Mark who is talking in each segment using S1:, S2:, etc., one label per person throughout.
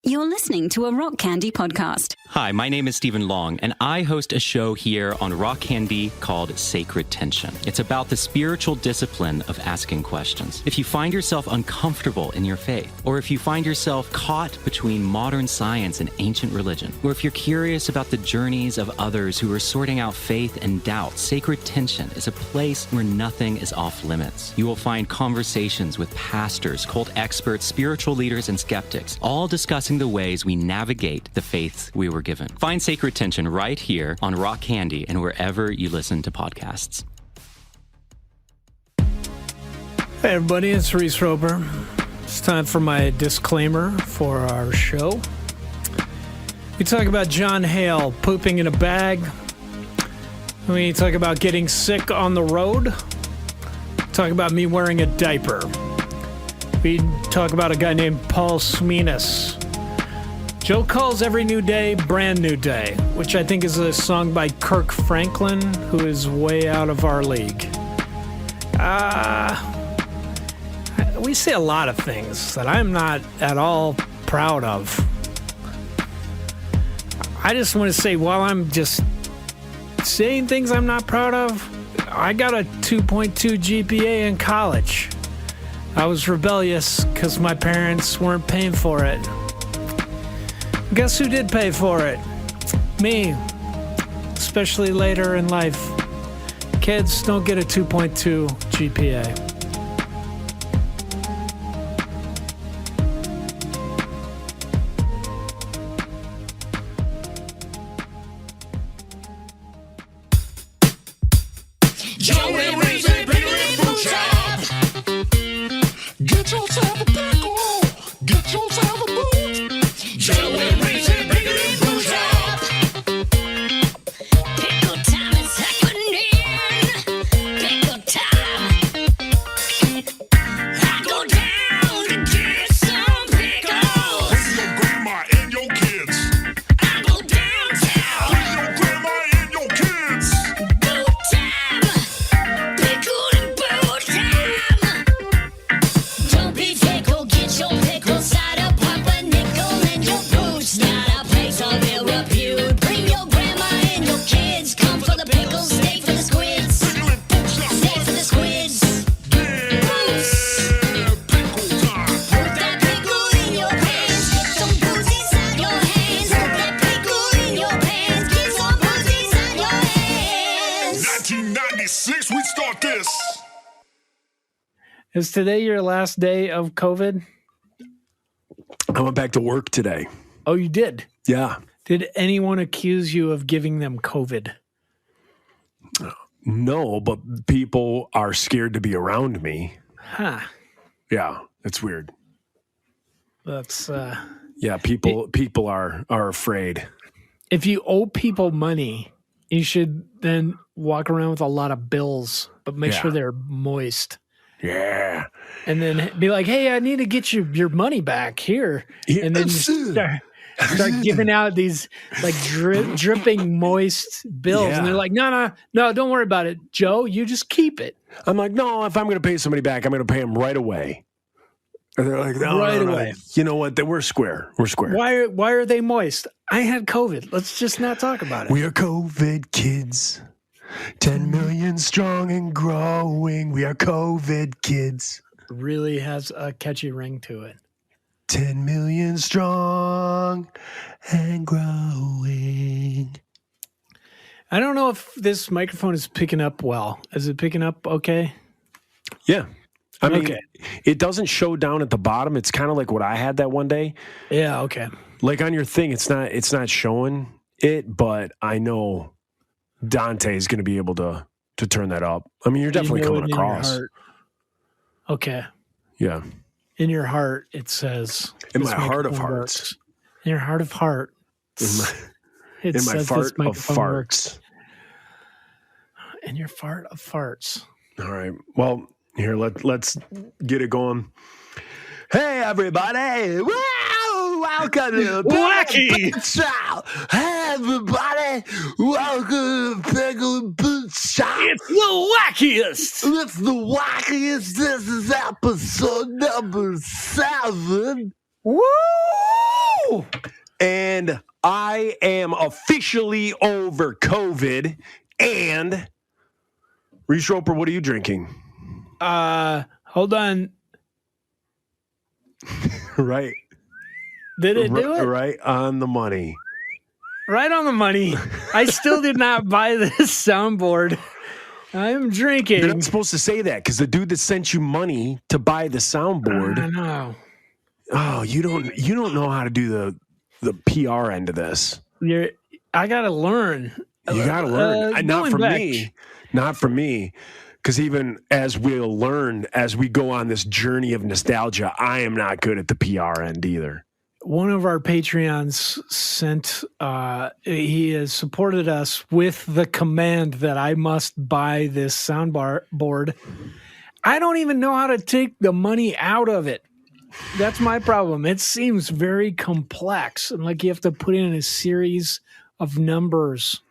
S1: You're listening to a Rock Candy podcast.
S2: Hi, my name is Stephen Long, and I host a show here on Rock Candy called Sacred Tension. It's about the spiritual discipline of asking questions. If you find yourself uncomfortable in your faith, or if you find yourself caught between modern science and ancient religion, or if you're curious about the journeys of others who are sorting out faith and doubt, Sacred Tension is a place where nothing is off limits. You will find conversations with pastors, cult experts, spiritual leaders, and skeptics, all discussing the ways we navigate the faiths we were given. Find Sacred Tension right here on Rock Candy and wherever you listen to podcasts.
S3: Hey everybody, it's Reese Roper. It's time for my disclaimer for our show. We talk about John Hale pooping in a bag. We talk about getting sick on the road. Talk about me wearing a diaper. We talk about a guy named Paul Smenis. Joe calls every new day brand new day, which I think is a song by Kirk Franklin, who is way out of our league. We say a lot of things that I'm not at all proud of. I just want to say, while I'm just saying things I'm not proud of, I got a 2.2 GPA in college. I was rebellious because my parents weren't paying for it. Guess who did pay for it? Me. Especially later in life. Kids don't get a 2.2 GPA.
S4: Get yourself a pickle. Get yourself a boot. Joe and Reese and Biggity Boo Shop. Pickle time is happening. Pickle time. I go down to get some pickles. With your grandma and your kids. I go downtown. With your grandma and your kids. Boot time. Pickle and boot time. Don't be fickle, get your pickle cider, pop a nickel in your boots. Not a place of ill repute. Bring your grandma and your kids. Come for the pickles, stay for the squids. Stay for the squids. Boots. Put that pickle in your pants. Get some booze inside your hands. Put that pickle in your pants. Get some booze inside your hands. 1996, we start this.
S3: Is today your last day of COVID?
S5: I went back to work today.
S3: Oh, you did?
S5: Yeah.
S3: Did anyone accuse you of giving them COVID?
S5: No, but people are scared to be around me.
S3: Huh.
S5: Yeah, it's weird.
S3: That's,
S5: Yeah, people are afraid.
S3: if you owe people money, you should then walk around with a lot of bills, but make
S5: Yeah.
S3: sure they're moist.
S5: Yeah.
S3: And then be like, hey, I need to get your money back here. And then you start giving out these like dripping moist bills.
S5: Yeah.
S3: And they're like, no, don't worry about it, Joe. You just keep it.
S5: I'm like, no, if I'm going to pay somebody back, I'm going to pay them right away. And they're like, no,
S3: Right
S5: no, no.
S3: away.
S5: You know what? We're square. We're square.
S3: Why are they moist? I had COVID. Let's just not talk about it.
S5: We are COVID kids. 10 million strong and growing. We are COVID kids.
S3: Really has a catchy ring to it.
S5: 10 million strong and growing.
S3: I don't know if this microphone is picking up well. Is it picking up okay?
S5: Yeah. I mean,
S3: Okay.
S5: it doesn't show down at the bottom. It's kind of like what I had that one day.
S3: Yeah, okay.
S5: Like on your thing, it's not showing it, but I know Dante is going to be able to turn that up. I mean, you're definitely
S3: You know
S5: coming
S3: it in your
S5: across.
S3: heart. Okay.
S5: Yeah.
S3: In your heart, it says.
S5: In
S3: this
S5: my heart of
S3: microphone
S5: hearts.
S3: works. In your heart of heart.
S5: In my
S3: says
S5: fart
S3: this
S5: of
S3: microphone
S5: farts.
S3: works. In your fart of farts.
S5: All right. Well, here, let's get it going. Hey, everybody. Woo! Welcome to
S3: Wacky!
S5: Show. Hey, everybody. Welcome to Pickle and Boot Shop.
S3: It's the wackiest!
S5: It's the wackiest. This is episode number 7.
S3: Woo!
S5: And I am officially over COVID. And Reese Roper, what are you drinking?
S3: Hold on.
S5: Right.
S3: Did it do it?
S5: Right on the money.
S3: Right on the money. I still did not buy this soundboard. I'm drinking.
S5: You're not supposed to say that because the dude that sent you money to buy the soundboard.
S3: I know.
S5: Oh, you don't know how to do the PR end of this.
S3: I gotta learn.
S5: You gotta learn. Not for
S3: back.
S5: me. Not for me. Because even as we'll learn as we go on this journey of nostalgia, I am not good at the PR end either.
S3: One of our Patreons sent, he has supported us with the command that I must buy this soundboard. I don't even know how to take the money out of it. That's my problem. It seems very complex. And like you have to put in a series of numbers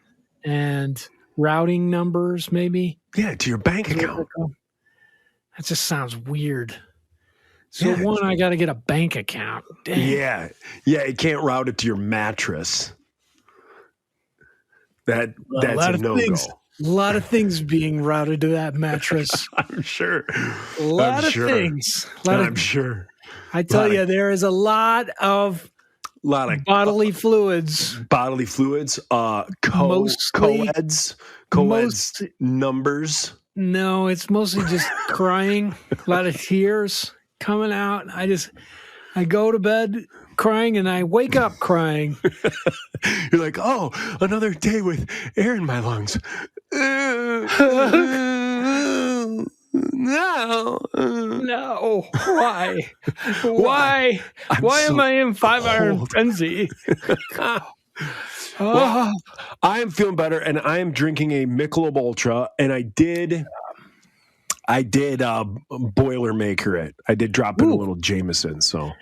S3: and routing numbers, maybe.
S5: Yeah, to your bank account.
S3: That just sounds weird. So I got to get a bank account. Dang.
S5: Yeah, it can't route it to your mattress. That's a no-go.
S3: A lot of things being routed to that mattress.
S5: I'm sure.
S3: A lot of things.
S5: I'm sure.
S3: I tell you, there is a lot of bodily fluids.
S5: Bodily fluids. Co-eds numbers.
S3: No, it's mostly just crying. A lot of tears coming out. I go to bed crying and I wake up crying.
S5: You're like, oh, another day with air in my lungs. No. Why?
S3: Why am I in 5-iron frenzy?
S5: Well, I am feeling better, and I am drinking a Michelob Ultra, and I did Boilermaker it. I did drop in a little Jameson, so.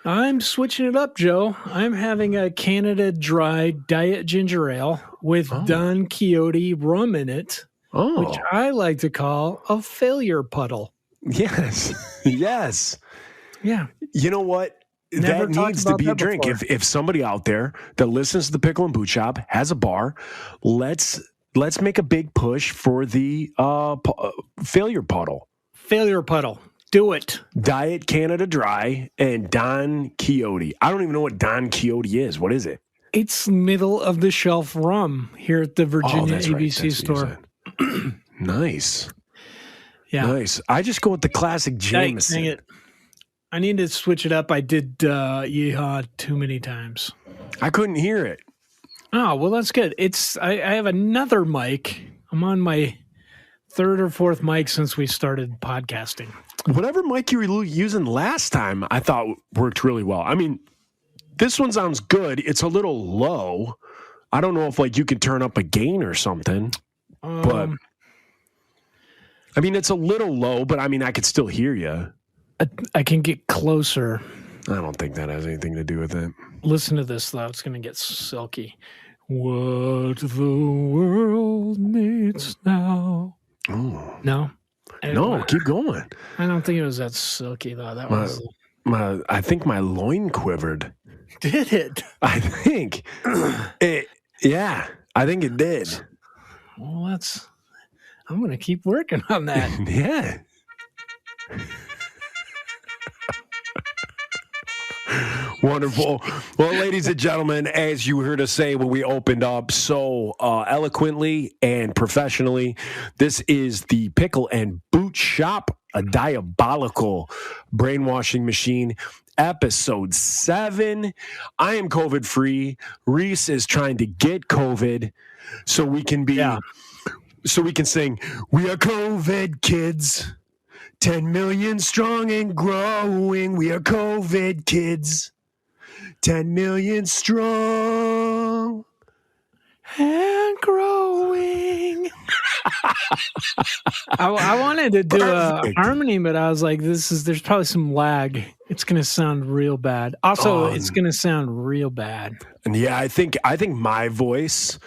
S3: I'm switching it up, Joe. I'm having a Canada Dry Diet Ginger Ale with Don Quixote rum in it, which I like to call a failure puddle.
S5: Yes. Yes.
S3: Yeah.
S5: You know what?
S3: Never
S5: that needs to be a drink. If somebody out there that listens to the Pickle and Boot Shop has a bar, let's make a big push for the failure puddle.
S3: Failure puddle. Do it.
S5: Diet Canada Dry and Don Quixote. I don't even know what Don Quixote is. What is it?
S3: It's middle of the shelf rum here at the Virginia ABC store.
S5: Nice.
S3: Yeah.
S5: Nice. I just go with the classic Jameson.
S3: Dang it. I need to switch it up. I did Yeehaw too many times.
S5: I couldn't hear it.
S3: Oh, well, that's good. I have another mic. I'm on my third or fourth mic since we started podcasting.
S5: Whatever mic you were using last time, I thought worked really well. I mean, this one sounds good. It's a little low. I don't know if you can turn up a gain or something, but I mean, it's a little low, but I mean, I could still hear you.
S3: I can get closer.
S5: I don't think that has anything to do with it.
S3: Listen to this, though. It's going to get silky. What the world needs now.
S5: Oh.
S3: No?
S5: No, keep going.
S3: I don't think it was that silky, though. That was...
S5: I think my loin quivered.
S3: Did it?
S5: I think. Yeah, I think it did.
S3: Well, I'm going to keep working on that.
S5: Yeah. Wonderful. Well, ladies and gentlemen, as you heard us say when we opened up so eloquently and professionally, this is the Pickle and Boot Shop, a diabolical brainwashing machine, episode 7. I am COVID-free. Reese is trying to get COVID so we can be, so we can sing, "We are COVID kids, 10 million strong and growing. We are COVID kids, 10 million strong
S3: and growing." I wanted to do a harmony, but I was like, there's probably some lag. It's going to sound real bad. Also, it's going to sound real bad.
S5: And yeah, I think my voice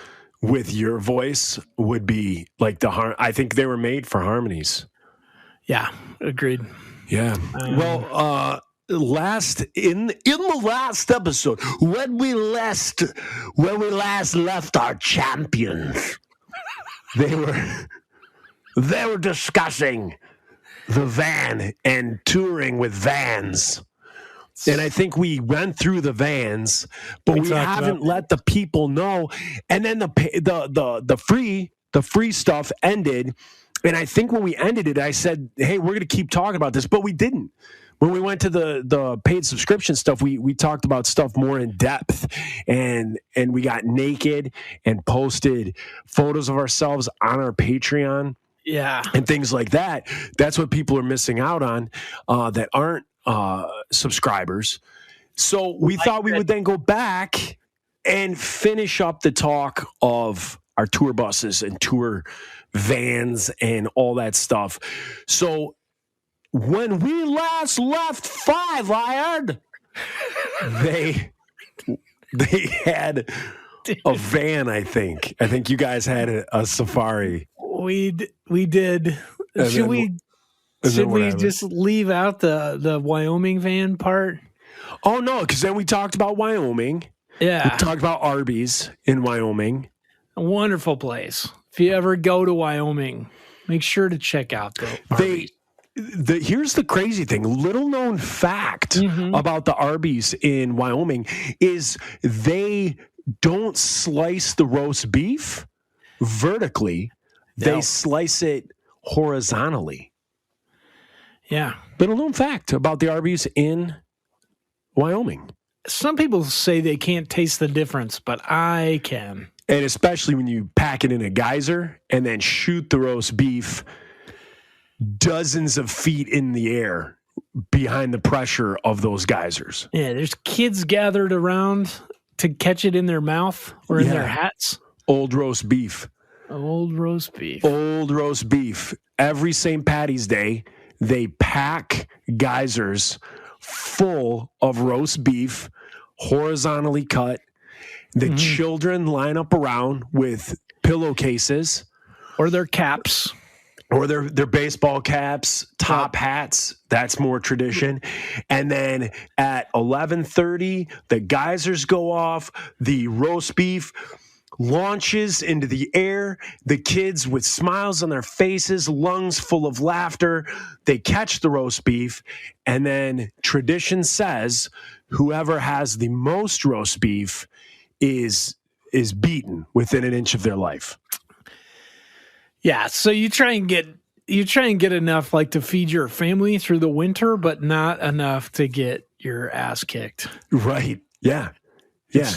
S5: with your voice would be like I think they were made for harmonies.
S3: Yeah, agreed.
S5: Yeah. Well, in the last episode, when we last left our champions, they were discussing the van and touring with vans. And I think we went through the vans, but we haven't let the people know. And then the free stuff ended. And I think when we ended it, I said, "Hey, we're going to keep talking about this," but we didn't. When we went to the paid subscription stuff, we talked about stuff more in depth, and we got naked and posted photos of ourselves on our Patreon, and things like that. That's what people are missing out on that aren't subscribers. So we thought we would then go back and finish up the talk of our tour buses and tour vans and all that stuff. So when we last left Five Iron, they had a van. I think you guys had a Safari.
S3: We did. Should we just leave out the Wyoming van part?
S5: Oh no, because then we talked about Wyoming.
S3: Yeah,
S5: we talked about Arby's in Wyoming.
S3: A wonderful place. If you ever go to Wyoming, make sure to check out the Arby's.
S5: Here's the crazy thing. Little known fact about the Arby's in Wyoming is they don't slice the roast beef vertically. No. They slice it horizontally.
S3: Yeah.
S5: Little known fact about the Arby's in Wyoming.
S3: Some people say they can't taste the difference, but I can.
S5: And especially when you pack it in a geyser and then shoot the roast beef dozens of feet in the air behind the pressure of those geysers.
S3: Yeah, there's kids gathered around to catch it in their mouth or in their hats.
S5: Old roast beef.
S3: Old roast beef.
S5: Old roast beef. Every St. Patty's Day, they pack geysers full of roast beef, horizontally cut. The children line up around with pillowcases.
S3: Or their caps.
S5: Or their baseball caps, top hats. That's more tradition. And then at 11:30, the geysers go off. The roast beef launches into the air. The kids with smiles on their faces, lungs full of laughter. They catch the roast beef. And then tradition says whoever has the most roast beef is beaten within an inch of their life.
S3: Yeah, so you try and get enough like to feed your family through the winter, but not enough to get your ass kicked.
S5: Right. Yeah. Yeah.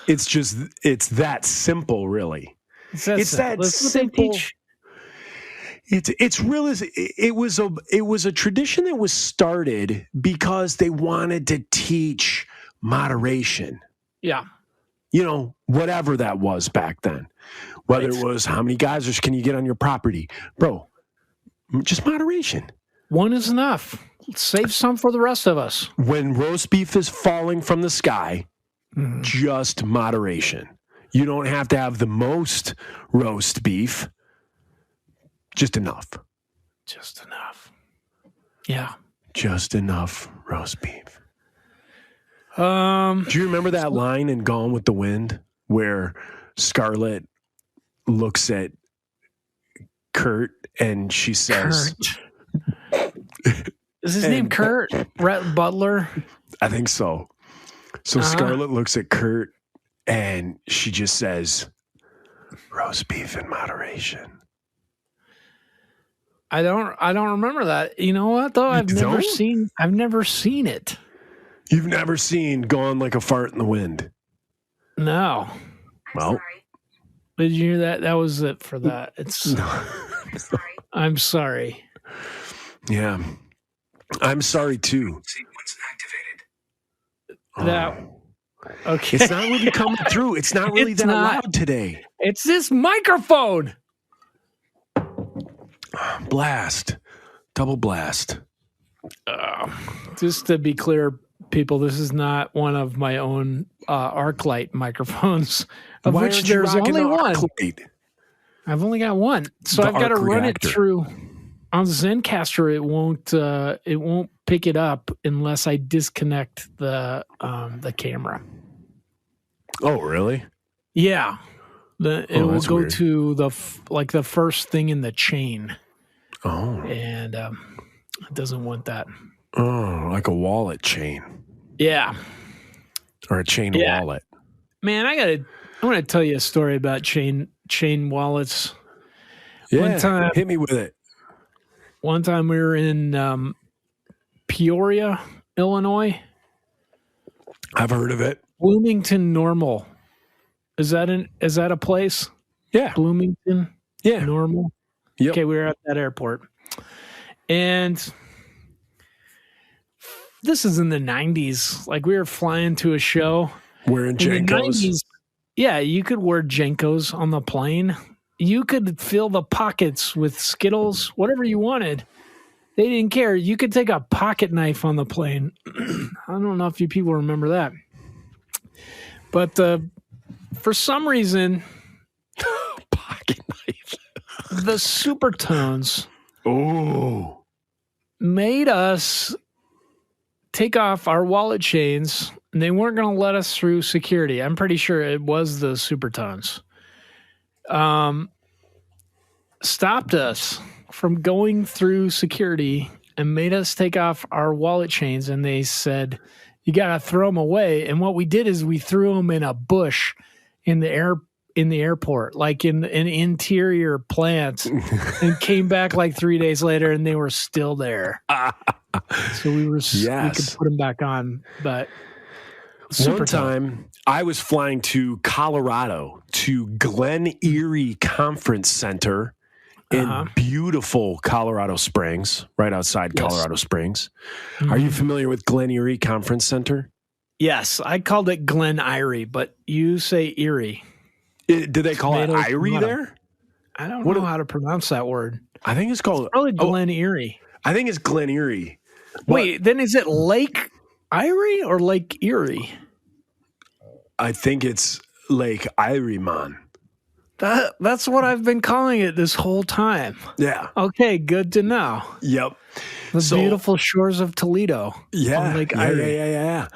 S3: It's
S5: that simple, really.
S3: It's that simple.
S5: It's really, it was a tradition that was started because they wanted to teach moderation.
S3: Yeah.
S5: You know, whatever that was back then. Whether it was how many geysers can you get on your property? Bro, just moderation.
S3: One is enough. Save some for the rest of us.
S5: When roast beef is falling from the sky, just moderation. You don't have to have the most roast beef. Just enough.
S3: Just enough. Yeah.
S5: Just enough roast beef. Do you remember that line in Gone with the Wind where Scarlett looks at Kurt and she says,
S3: Kurt. Is his name Kurt? Rhett Butler?
S5: I think so. So Scarlett looks at Kurt and she just says, roast beef in moderation.
S3: I don't remember that. You know what though? I've never seen it.
S5: You've never seen Gone Like a Fart in the Wind?
S3: No.
S5: Well,
S3: did you hear that? That was it for that. I'm sorry.
S5: Yeah. I'm sorry too.
S6: Sequence activated.
S3: Okay.
S5: It's not really coming through. It's not really that loud today.
S3: It's this microphone.
S5: Blast. Double blast.
S3: Just to be clear, people, this is not one of my own ArcLight microphones, of which there's only one. I've only got one, so I've got to run it through on Zencaster. It won't pick it up unless I disconnect the camera.
S5: Oh, really?
S3: Yeah. It will
S5: that's
S3: go
S5: weird.
S3: to the first thing in the chain.
S5: Oh.
S3: And it doesn't want that.
S5: Oh, like a wallet chain
S3: Yeah.
S5: or a chain
S3: Yeah.
S5: wallet.
S3: Man, I want to tell you a story about chain wallets.
S5: Yeah.
S3: One time-
S5: hit me with it.
S3: One time we were in Peoria, Illinois.
S5: I've heard of it.
S3: Bloomington Normal. Is that a place?
S5: Yeah.
S3: Bloomington
S5: Yeah.
S3: Normal.
S5: Yep.
S3: Okay, we were at that airport. And this is in the 90s. Like we were flying to a show.
S5: Wearing
S3: In the
S5: Jenkos.
S3: 90s, yeah, you could wear Jenkos on the plane. You could fill the pockets with Skittles, whatever you wanted. They didn't care. You could take a pocket knife on the plane. I don't know if you people remember that. But for some reason,
S5: Pocket knife.
S3: the Supertones
S5: Oh.
S3: made us take off our wallet chains, and they weren't going to let us through security. I'm pretty sure it was the Supertones. Stopped us from going through security and made us take off our wallet chains, and they said, you got to throw them away. And what we did is we threw them in a bush in the airport, like in an interior plant, and came back like 3 days later, and they were still there. So we could put them back on. But
S5: One time I was flying to Colorado to Glen Erie Conference Center in beautiful Colorado Springs, right outside Colorado Springs. Are you familiar with Glen Erie Conference Center?
S3: Yes, I called it Glen Erie, but you say Erie.
S5: Did they call it
S3: Tomatoes,
S5: Erie
S3: tomato.
S5: there?
S3: I don't know how to pronounce that word.
S5: I think it's called.
S3: Probably Glen Erie.
S5: I think it's Glen Erie.
S3: Wait, then is it Lake Erie or Lake Erie?
S5: I think it's Lake Erie, man.
S3: That's what I've been calling it this whole time.
S5: Yeah.
S3: Okay, good to know.
S5: Yep.
S3: The beautiful shores of Toledo.
S5: Yeah.
S3: On Lake Erie.
S5: Yeah.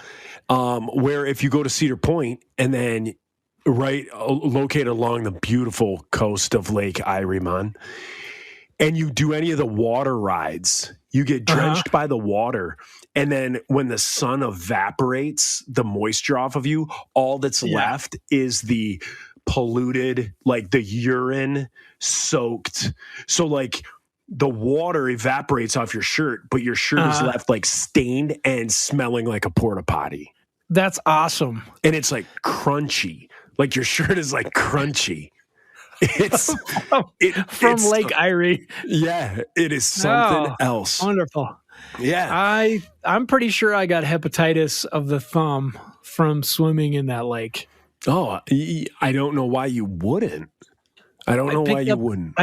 S5: Where if you go to Cedar Point and then located along the beautiful coast of Lake Erie, man, and you do any of the water rides, you get drenched by the water. And then when the sun evaporates the moisture off of you, all that's left is the polluted, like the urine soaked. So like the water evaporates off your shirt, but your shirt is left like stained and smelling like a porta potty.
S3: That's awesome.
S5: And it's like crunchy. Like your shirt is like crunchy. It's
S3: from Lake Erie.
S5: Yeah, it is something else.
S3: Wonderful.
S5: Yeah.
S3: I'm pretty sure I got hepatitis of the thumb from swimming in that lake.
S5: Oh, I don't know why you wouldn't. I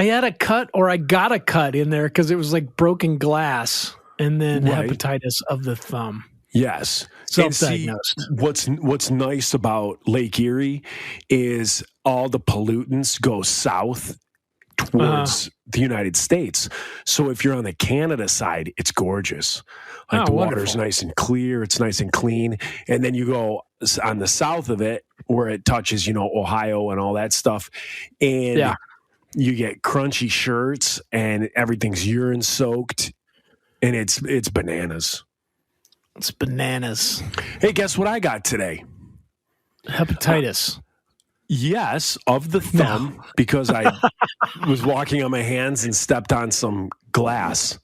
S5: had
S3: a cut, or I got a cut in there because it was like broken glass, and then hepatitis of the thumb.
S5: Yes.
S3: Self-diagnosed.
S5: What's nice about Lake Erie is all the pollutants go south towards the United States. So if you're on the Canada side, it's gorgeous. Like the water's nice and clear, it's nice and clean. And then you go on the south of it where it touches, Ohio and all that stuff. And you get crunchy shirts and everything's urine soaked. And it's bananas.
S3: It's bananas.
S5: Hey, guess what I got today?
S3: Hepatitis.
S5: Yes, of the thumb, because I was walking on my hands and stepped on some glass.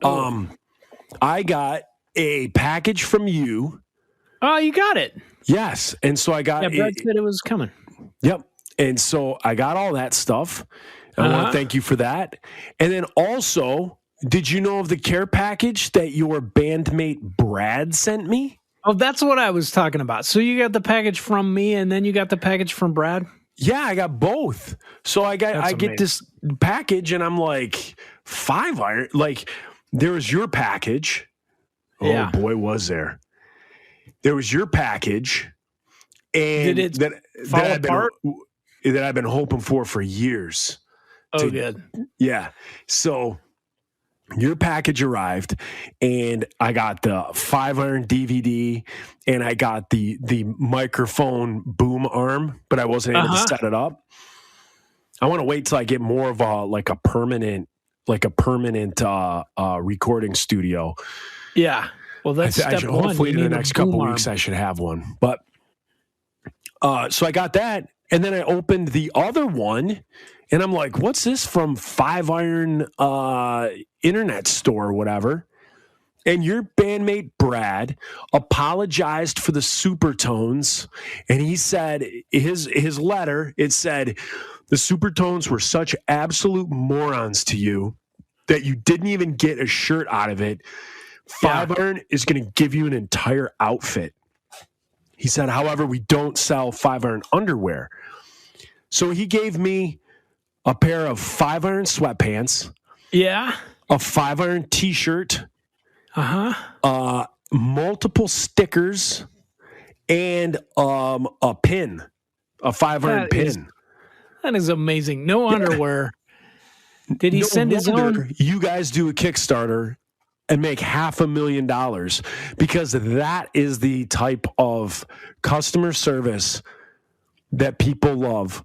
S5: I got a package from you.
S3: Oh, you got it.
S5: Yes, and so I got.
S3: Yeah, Brad said it was coming.
S5: Yep, and so I got all that stuff. I want to thank you for that. And then also, did you know of the care package that your bandmate Brad sent me?
S3: Oh, that's what I was talking about. So you got the package from me, and then you got the package from Brad?
S5: Yeah, I got both. So I get this package, and I'm like, 5 iron. Like, there was your package.
S3: Yeah.
S5: Oh boy, was there! There was your package, and
S3: did it fall apart?
S5: That I've been hoping for years.
S3: Oh, good.
S5: Yeah. So your package arrived, and I got the 5-iron DVD, and I got the microphone boom arm, but I wasn't able to set it up. I want to wait till I get more of a permanent recording studio.
S3: Yeah. Well, that's step one.
S5: Hopefully, in the next couple weeks, I should have one. But so I got that, and then I opened the other one, and I'm like, "What's this from 5-iron internet store or whatever?" And your bandmate Brad apologized for the supertones, and he said his letter, it said the supertones were such absolute morons to you that you didn't even get a shirt out of it. 5-iron is going to give you an entire outfit. He said, however, we don't sell 5-iron underwear. So he gave me a pair of 5-iron sweatpants.
S3: Yeah.
S5: A 5-iron t-shirt. Multiple stickers, and a pin. A 5-iron pin.
S3: That is amazing. No underwear. Did he send his own?
S5: You guys do a Kickstarter and make $500,000, because that is the type of customer service that people love.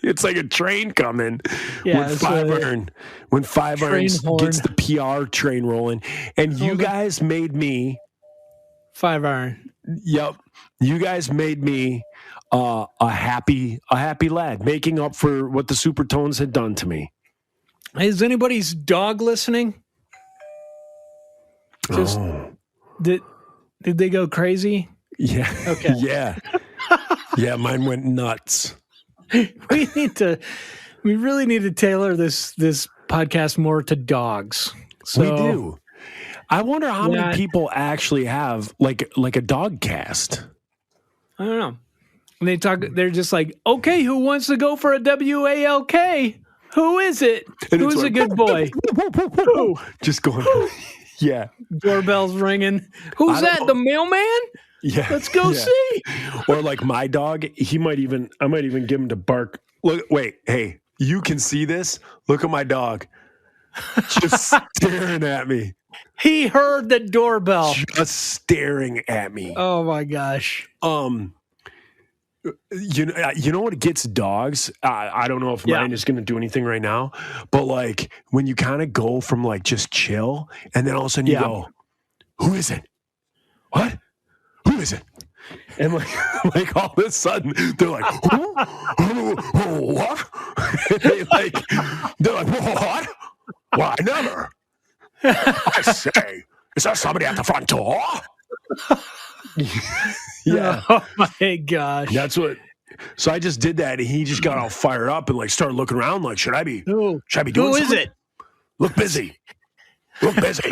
S5: It's like a train coming when 5-iron gets the PR train rolling. And you guys made me
S3: 5-iron.
S5: Yep. You guys made me a happy lad, making up for what the Supertones had done to me.
S3: Is anybody's dog listening? Did they go crazy?
S5: Yeah.
S3: Okay.
S5: Yeah. Yeah, mine went nuts.
S3: We really need to tailor this podcast more to dogs. So,
S5: we do. I wonder how many people actually have like a dog cast.
S3: I don't know. And they're just like, okay, who wants to go for a WALK? Who is it?
S5: And
S3: Who's a good boy? Who?
S5: Just going. Yeah.
S3: Doorbell's ringing. Who's that? The mailman?
S5: Yeah.
S3: Let's go see.
S5: Or like my dog, I might even give him to bark. Look, wait, hey, you can see this? Look at my dog. Just staring at me.
S3: He heard the doorbell.
S5: Just staring at me.
S3: Oh my gosh.
S5: You know what gets dogs? I don't know if mine is going to do anything right now, but like when you kind of go from like just chill, and then all of a sudden you go, "Who is it? What? Who is it?" And like all of a sudden they're like, "Who? What?" they're like, "What? Well, I never. I say, is there somebody at the front door?" Yeah.
S3: Oh my gosh.
S5: That's what. So I just did that, and he just got all fired up and like started looking around like, should I be doing something?
S3: Who is it?
S5: Look busy. Look busy.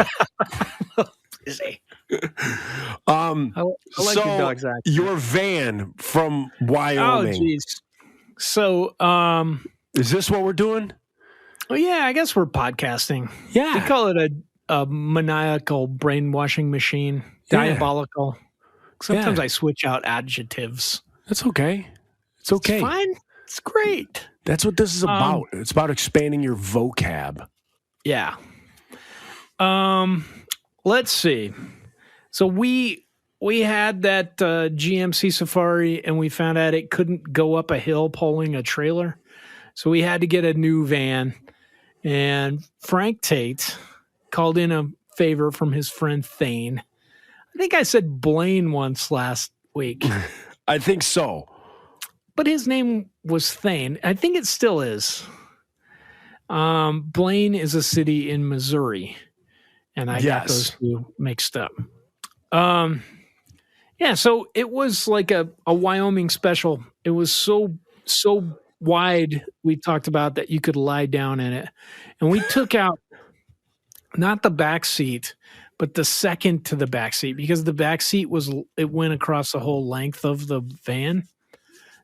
S3: Busy.
S5: I
S3: like your dog's accent.
S5: Your van from Wyoming.
S3: Oh, jeez. So,
S5: is this what we're doing?
S3: Well, yeah, I guess we're podcasting.
S5: Yeah.
S3: We call it a maniacal brainwashing machine. Diabolical. Sometimes I switch out adjectives.
S5: That's okay. It's okay.
S3: It's fine. It's great.
S5: That's what this is about. It's about expanding your vocab.
S3: Yeah. Let's see. So we had that GMC Safari, and we found out it couldn't go up a hill pulling a trailer. So we had to get a new van. And Frank Tate called in a favor from his friend Thane. I think I said Blaine once last week.
S5: I think so.
S3: But his name was Thane. I think it still is. Blaine is a city in Missouri. And I got those two mixed up. Yeah, so it was like a Wyoming special. It was so wide, we talked about, that you could lie down in it. And we took out not the back seat, but the second to the back seat, because the back seat went across the whole length of the van.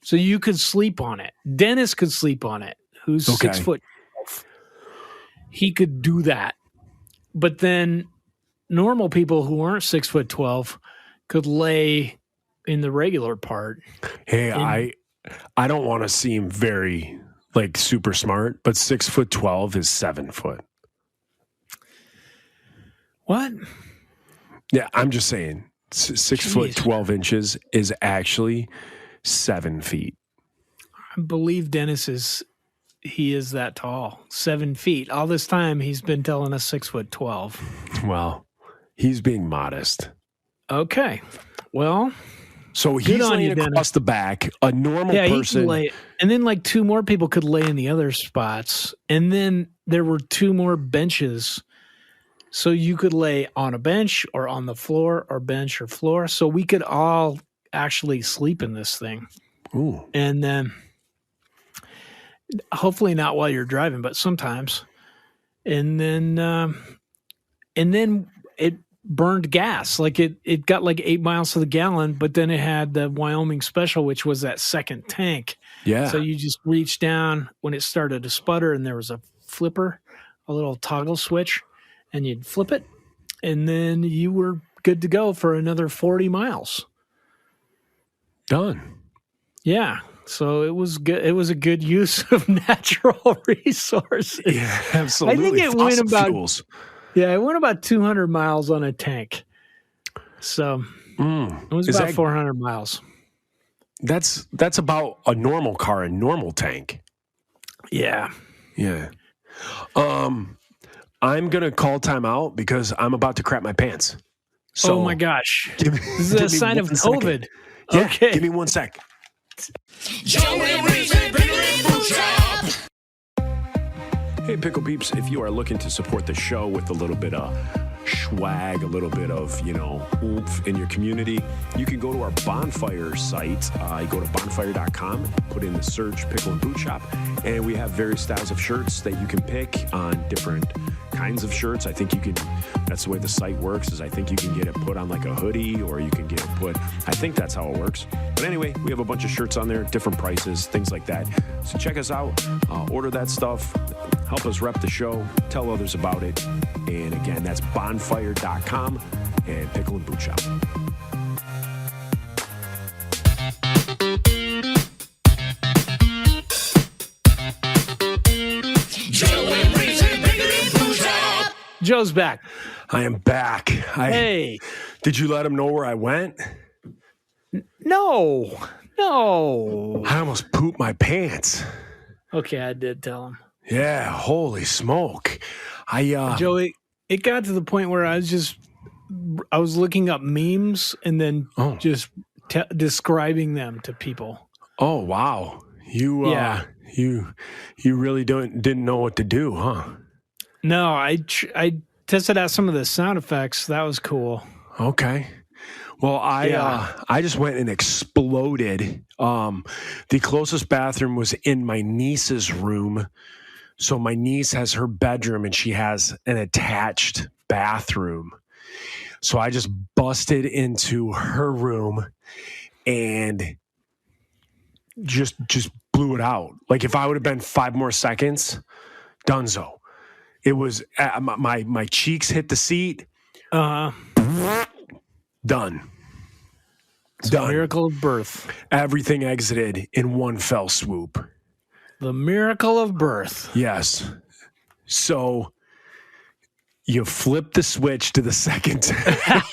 S3: So you could sleep on it. Dennis could sleep on it, who's 6 foot. He could do that. But then normal people who aren't 6'12" could lay in the regular part.
S5: Hey, I don't want to seem very like super smart, but 6'12" is 7 foot.
S3: What?
S5: Yeah, I'm just saying 6 foot 12 inches is actually 7 feet.
S3: I believe Dennis is that tall, 7 feet. All this time he's been telling us 6'12".
S5: Well, he's being modest.
S3: Okay. Well,
S5: so he's laying across the back. A normal person.
S3: He could lay, and then like two more people could lay in the other spots. And then there were two more benches. So you could lay on a bench or on the floor or bench or floor. So we could all actually sleep in this thing.
S5: Ooh.
S3: And then hopefully not while you're driving, but sometimes. And then it burned gas. Like it got like 8 miles to the gallon, but then it had the Wyoming Special, which was that second tank.
S5: Yeah.
S3: So you just reach down when it started to sputter, and there was a flipper, a little toggle switch, and you'd flip it, and then you were good to go for another 40 miles.
S5: Done.
S3: Yeah. So it was good. It was a good use of natural resources.
S5: Yeah, absolutely.
S3: I think it
S5: Fossil
S3: went about
S5: fuels.
S3: Yeah, it went about 200 miles on a tank. So it was about 400 miles.
S5: That's about a normal car, a normal tank.
S3: Yeah.
S5: Yeah. I'm going to call timeout because I'm about to crap my pants. So
S3: oh my gosh. This is a sign of COVID.
S5: Yeah,
S3: Okay.
S5: give me 1 sec.
S4: Joey Reese and Pickle and Boot Shop.
S5: Hey, Pickle Peeps, if you are looking to support the show with a little bit of swag, a little bit of, oomph in your community, you can go to our Bonfire site. You go to bonfire.com, put in the search Pickle and Boot Shop, and we have various styles of shirts that you can pick on different kinds of shirts. I think that's the way the site works, is I think you can get it put on like a hoodie, or you can get it put, I think that's how it works. But anyway, we have a bunch of shirts on there, different prices, things like that. So check us out, order that stuff, help us rep the show, tell others about it. And again, that's bonfire.com and Pickle and Boot Shop.
S3: Joe's back.
S5: I am back.
S3: Hey.
S5: Did you let him know where I went?
S3: No.
S5: I almost pooped my pants.
S3: Okay, I did tell him.
S5: Yeah, holy smoke.
S3: Joey, it got to the point where I was looking up memes and then just describing them to people.
S5: Oh, wow. You really didn't know what to do, huh?
S3: No, I tested out some of the sound effects. That was cool.
S5: Okay. Well, I just went and exploded. The closest bathroom was in my niece's room. So my niece has her bedroom and she has an attached bathroom. So I just busted into her room and just blew it out. Like if I would have been 5 more seconds, donezo. It was my cheeks hit the seat. Done.
S3: It's a miracle of birth.
S5: Everything exited in one fell swoop.
S3: The miracle of birth.
S5: Yes. So you flip the switch to the second tank.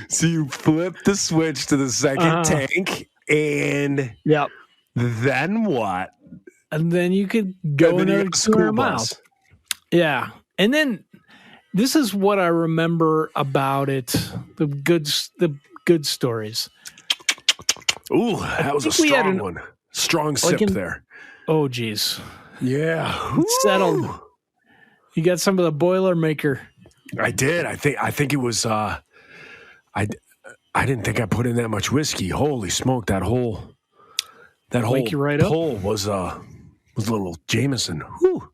S5: So you flip the switch to the second tank, and then what?
S3: And then you could go another 200 miles. Yeah. And then this is what I remember about it, the good stories.
S5: Ooh, that was a strong one. Strong sip there.
S3: Oh, geez.
S5: Yeah.
S3: Settled. You got some of the Boilermaker.
S5: I did. I think it was I didn't think I put in that much whiskey. Holy smoke, that whole pull was a little Jameson. Whew.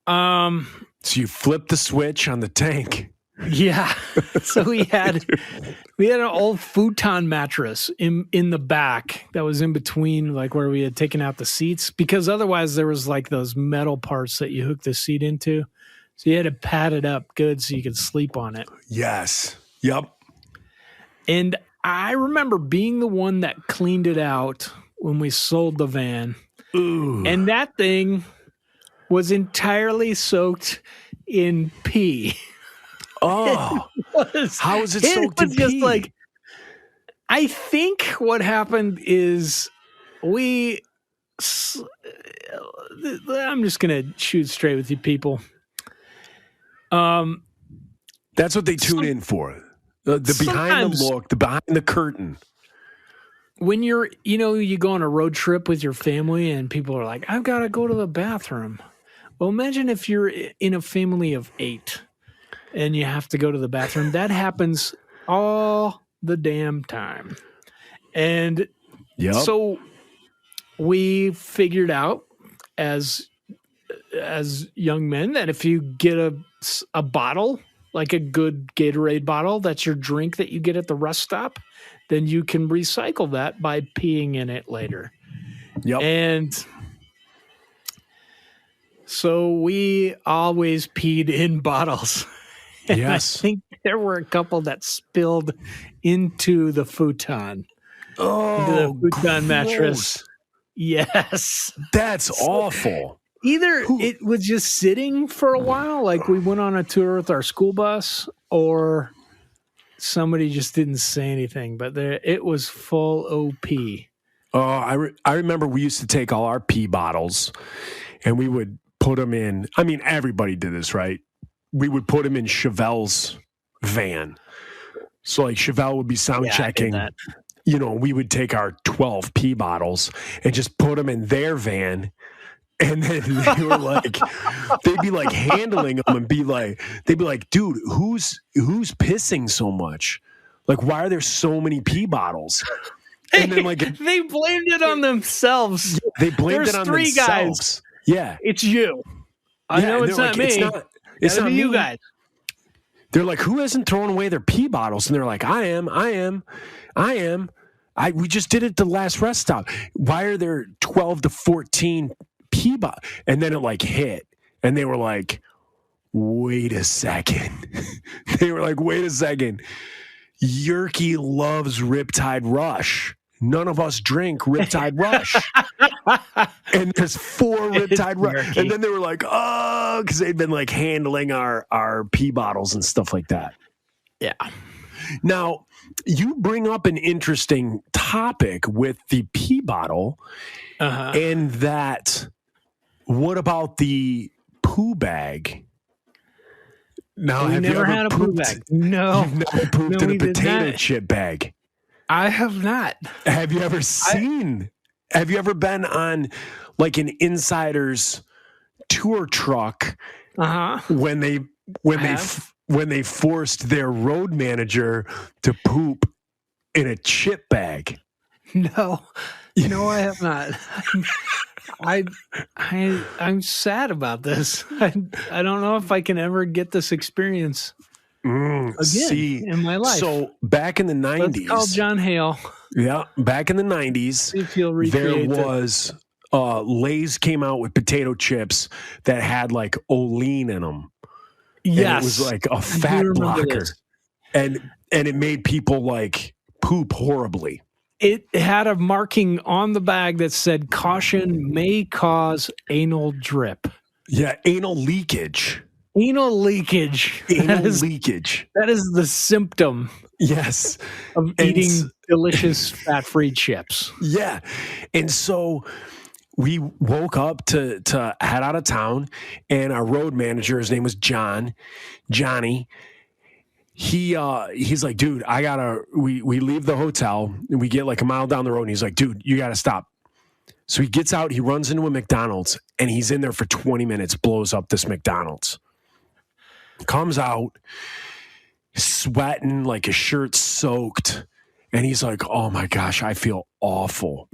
S5: So you flip the switch on the tank.
S3: Yeah. So we had an old futon mattress in the back that was in between, like where we had taken out the seats, because otherwise there was like those metal parts that you hook the seat into. So you had to pad it up good so you could sleep on it.
S5: Yes. Yep.
S3: And I remember being the one that cleaned it out when we sold the van.
S5: Ooh.
S3: And that thing was entirely soaked in pee.
S5: Oh, how is it soaked in
S3: was just
S5: pee?
S3: like, I think what happened is I'm just going to shoot straight with you people.
S5: That's what they tune in for. The behind the look, the behind the curtain.
S3: When you go on a road trip with your family and people are like, I've got to go to the bathroom. Well, imagine if you're in a family of 8 and you have to go to the bathroom. That happens all the damn time. And so we figured out as young men that if you get a bottle, like a good Gatorade bottle, that's your drink that you get at the rest stop, then you can recycle that by peeing in it later.
S5: Yep.
S3: And so we always peed in bottles. And
S5: Yes.
S3: I think there were a couple that spilled into the futon.
S5: Oh,
S3: Into the futon mattress.
S5: gross.
S3: Yes.
S5: That's awful.
S3: Either it was just sitting for a while, like we went on a tour with our school bus, or somebody just didn't say anything, but it was full OP.
S5: Oh, I remember we used to take all our pee bottles and we would put them in. I mean, everybody did this, right? We would put them in Chevelle's van. So like Chevelle would be sound checking. We would take our 12 pee bottles and just put them in their van. And then they were like, they'd be like handling them and they'd be like, dude, who's pissing so much? Like, why are there so many pee bottles? And then like
S3: they blamed it on themselves.
S5: They blamed it on
S3: three
S5: themselves.
S3: Guys.
S5: Yeah,
S3: it's you. I know it's not me.
S5: It's not
S3: you
S5: me.
S3: guys.
S5: They're like, who hasn't thrown away their pee bottles? And they're like, I am. We just did it the last rest stop. Why are there 12 to 14 pee bottles? And then it like hit. And they were like, wait a second. Yerky loves Riptide Rush. None of us drink Riptide Rush. And there's 4 Riptide Rush. And then they were like, oh, because they'd been like handling our pee bottles and stuff like that.
S3: Yeah.
S5: Now, you bring up an interesting topic with the pee bottle, and that, what about the poo bag? Now,
S3: we never had a poo bag. No.
S5: You've never pooped in a potato chip bag.
S3: I have not.
S5: Have you ever have you ever been on like an insider's tour truck when they forced their road manager to poop in a chip bag?
S3: No, I have not. I'm sad about this. I don't know if I can ever get this experience again in my life.
S5: So back in the 90s,
S3: let's call John Hale.
S5: Yeah, back in the 90s, there was Lay's came out with potato chips that had like Olean in them.
S3: Yes,
S5: and it was like a fat blocker, and it made people like poop horribly.
S3: It had a marking on the bag that said "Caution may cause anal drip."
S5: Yeah, anal leakage.
S3: Anal leakage.
S5: Leakage.
S3: That is the symptom.
S5: Yes.
S3: Of eating delicious fat-free chips.
S5: Yeah. And so we woke up to head out of town, and our road manager, his name was Johnny. He's like, dude, we leave the hotel and we get like a mile down the road, and he's like, dude, you gotta stop. So he gets out, he runs into a McDonald's, and he's in there for 20 minutes, blows up this McDonald's. Comes out, sweating, like his shirt's soaked, and he's like, oh my gosh, I feel awful.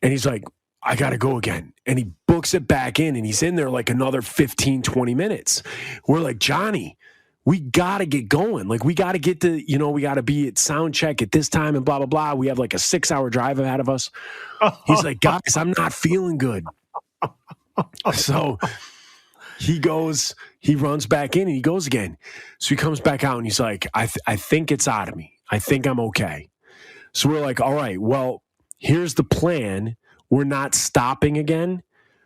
S5: And he's like, I gotta go again. And he books it back in, and he's in there like another 15, 20 minutes. We're like, Johnny, we gotta get going. Like, we gotta get to, we gotta be at sound check at this time and blah, blah, blah. We have like a 6-hour drive ahead of us. He's like, guys, I'm not feeling good. So he runs back in and he goes again. So he comes back out and he's like, I think it's out of me. I think I'm okay. So we're like, all right, well, here's the plan. We're not stopping again.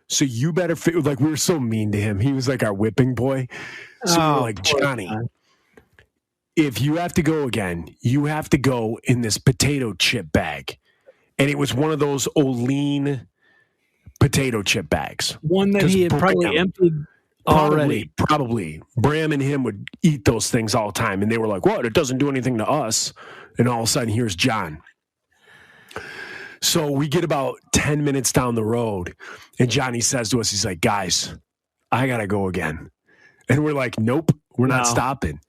S5: So you better like, we were so mean to him. He was like our whipping boy. So we were like, Johnny, if you have to go again, you have to go in this potato chip bag. And it was one of those Olean potato chip bags.
S3: One that he had probably emptied already.
S5: Probably. Bram and him would eat those things all the time. And they were like, what? It doesn't do anything to us. And all of a sudden, here's John. So we get about 10 minutes down the road. And Johnny says to us, he's like, guys, I got to go again. And we're like, nope, we're not stopping.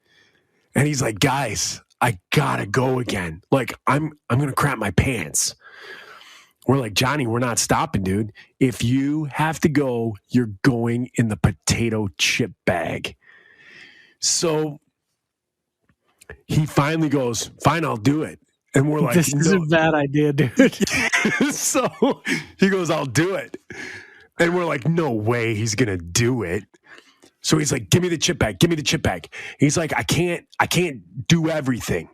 S5: And he's like, guys, I got to go again. Like, I'm going to crap my pants. We're like, Johnny, we're not stopping, dude. If you have to go, you're going in the potato chip bag. So he finally goes, fine, I'll do it. And we're like,
S3: this is a bad idea, dude.
S5: So he goes, I'll do it. And we're like, no way he's going to do it. So he's like, give me the chip bag. Give me the chip bag. He's like, I can't do everything.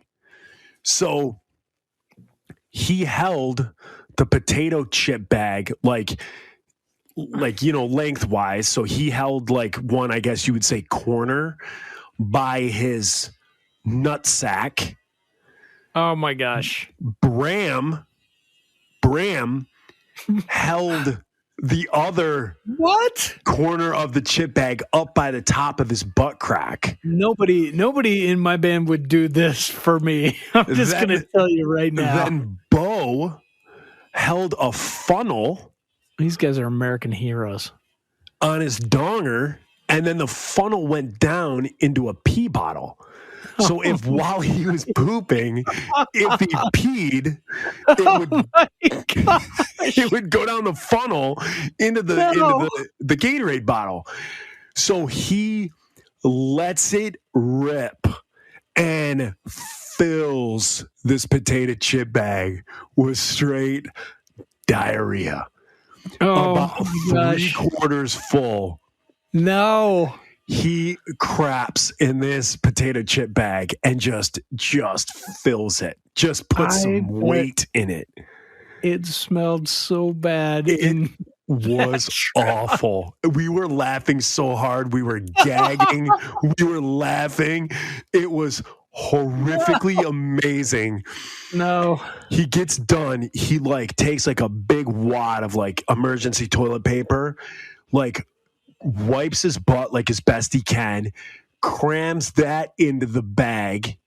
S5: So he held the potato chip bag like lengthwise. So he held like one, I guess you would say, corner by his nutsack.
S3: Oh my gosh.
S5: Bram held the other corner of the chip bag up by the top of his butt crack.
S3: Nobody in my band would do this for me. I'm just going to tell you right now.
S5: Then Bo held a funnel.
S3: These guys are American heroes.
S5: On his donger, and then the funnel went down into a pee bottle. So while he was pooping, if he peed, it would go down the funnel into the Gatorade bottle. So he lets it rip and fills this potato chip bag with straight diarrhea.
S3: Oh,
S5: about 3/4 full.
S3: No.
S5: He craps in this potato chip bag and just fills it. Just puts some weight in it.
S3: It smelled so bad.
S5: It was awful. We were laughing so hard. We were gagging. We were laughing. It was horrifically amazing.
S3: No.
S5: He gets done. He takes a big wad of emergency toilet paper, wipes his butt as best he can, crams that into the bag,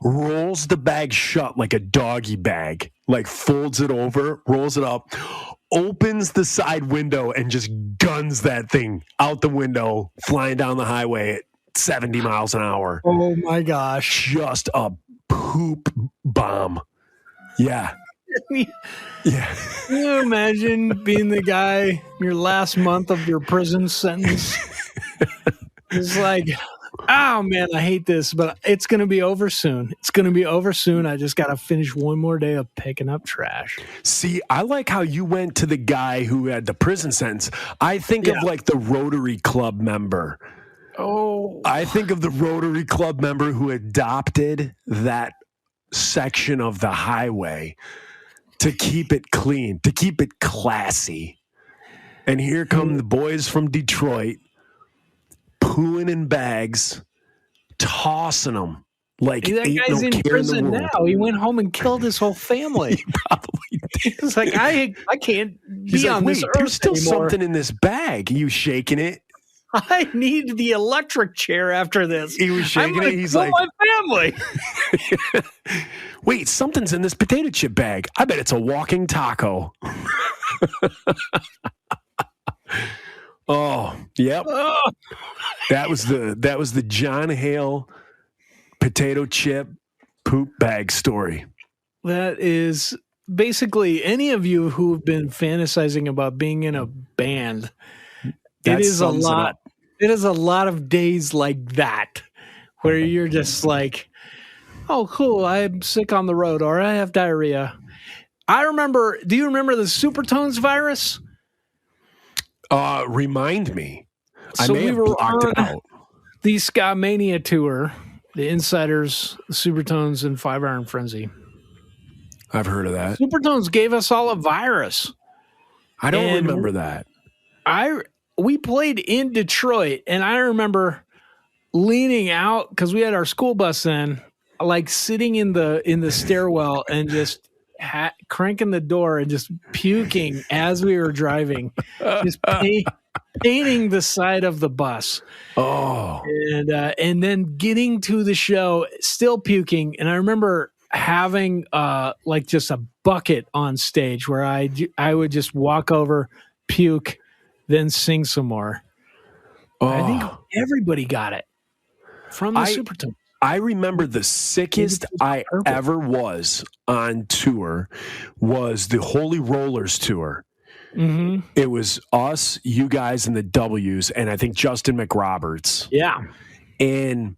S5: rolls the bag shut like a doggy bag, folds it over, rolls it up, opens the side window, and just guns that thing out the window, flying down the highway at 70 miles an hour.
S3: Oh my gosh.
S5: Just a poop bomb. Yeah. Yeah.
S3: Can you imagine being the guy your last month of your prison sentence? It's like, oh man, I hate this, but it's going to be over soon. It's going to be over soon. I just got to finish one more day of picking up trash.
S5: See, I like how you went to the guy who had the prison sentence. I think of the Rotary Club member.
S3: Oh.
S5: I think of the Rotary Club member who adopted that section of the highway to keep it clean, to keep it classy. And here come the boys from Detroit, pooing in bags, tossing them like
S3: that
S5: ain't
S3: guy's
S5: no
S3: in
S5: care
S3: prison
S5: in the world.
S3: now. He went home and killed his whole family.
S5: He probably did.
S3: It's like, I can't
S5: He's
S3: be
S5: like,
S3: on
S5: wait,
S3: this earth
S5: there's still
S3: anymore.
S5: something in this bag. You shaking it?
S3: I need the electric chair after this.
S5: He was shaking it. He's like,
S3: my family.
S5: wait, something's in this potato chip bag. I bet it's a walking taco. Oh, yep.
S3: Oh.
S5: That was the John Hale potato chip poop bag story.
S3: That is basically any of you who have been fantasizing about being in a band.
S5: That
S3: it is a
S5: sums it
S3: lot.
S5: up.
S3: It is a lot of days like that where you're just like, oh, cool, I'm sick on the road or I have diarrhea. Do you remember the Supertones virus?
S5: Remind me.
S3: So
S5: I may have blocked it out.
S3: the Ska Mania tour the Insiders, the Supertones, and 5 Iron Frenzy.
S5: I've heard of that.
S3: Supertones gave us all a virus.
S5: I don't
S3: And
S5: remember that.
S3: We played in Detroit, and I remember leaning out because we had our school bus then, like sitting in the stairwell and just cranking the door and just puking as we were driving, just painting the side of the bus.
S5: Oh,
S3: and then getting to the show, still puking. And I remember having like just a bucket on stage where I would just walk over, puke, then sing some more. I think everybody got it from the Supertones.
S5: I remember the sickest I ever was on tour was the Holy Rollers tour.
S3: Mm-hmm.
S5: It was us, you guys, and the W's, and I think Justin McRoberts.
S3: Yeah.
S5: And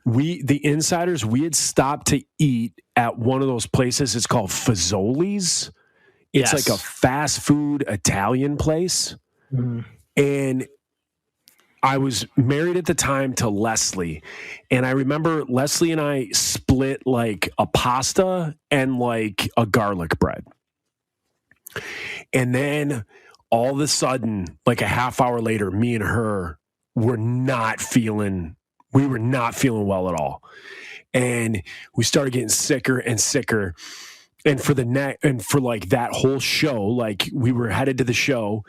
S5: the Insiders, we had stopped to eat at one of those places. It's called Fazoli's. It's like a fast food Italian place.
S3: Mm-hmm.
S5: And I was married at the time to Leslie. And I remember Leslie and I split like a pasta and like a garlic bread. And then all of a sudden, like a half hour later, me and her were not feeling well at all. And we started getting sicker and sicker. And for like that whole show, like we were headed to the show,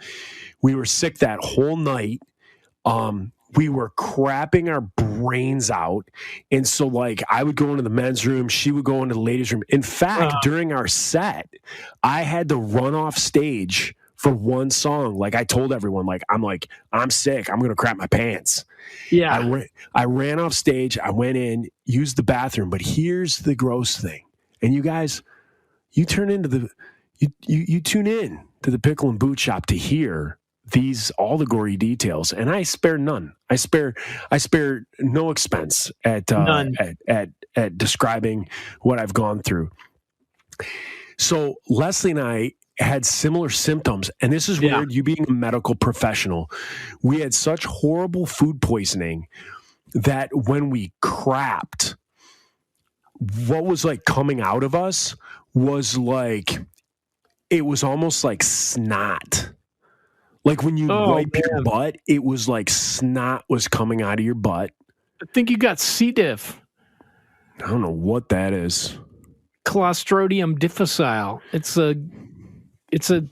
S5: we were sick that whole night. We were crapping our brains out. And so like I would go into the men's room, she would go into the ladies' room. In fact, during our set, I had to run off stage for one song. Like I told everyone, I'm sick. I'm going to crap my pants.
S3: Yeah.
S5: I ran off stage. I went in, used the bathroom. But here's the gross thing. And you guys, you tune in to the Pickle and Boot Shop to hear all the gory details, and I spare none. I spare no expense at describing what I've gone through. So Leslie and I had similar symptoms, and this is weird. You being a medical professional, we had such horrible food poisoning that when we crapped, what was like coming out of us was like, it was almost like snot. Like when you wipe your butt, it was like snot was coming out of your butt.
S3: I think you got C. diff.
S5: I don't know what that is.
S3: Clostridium difficile. It's a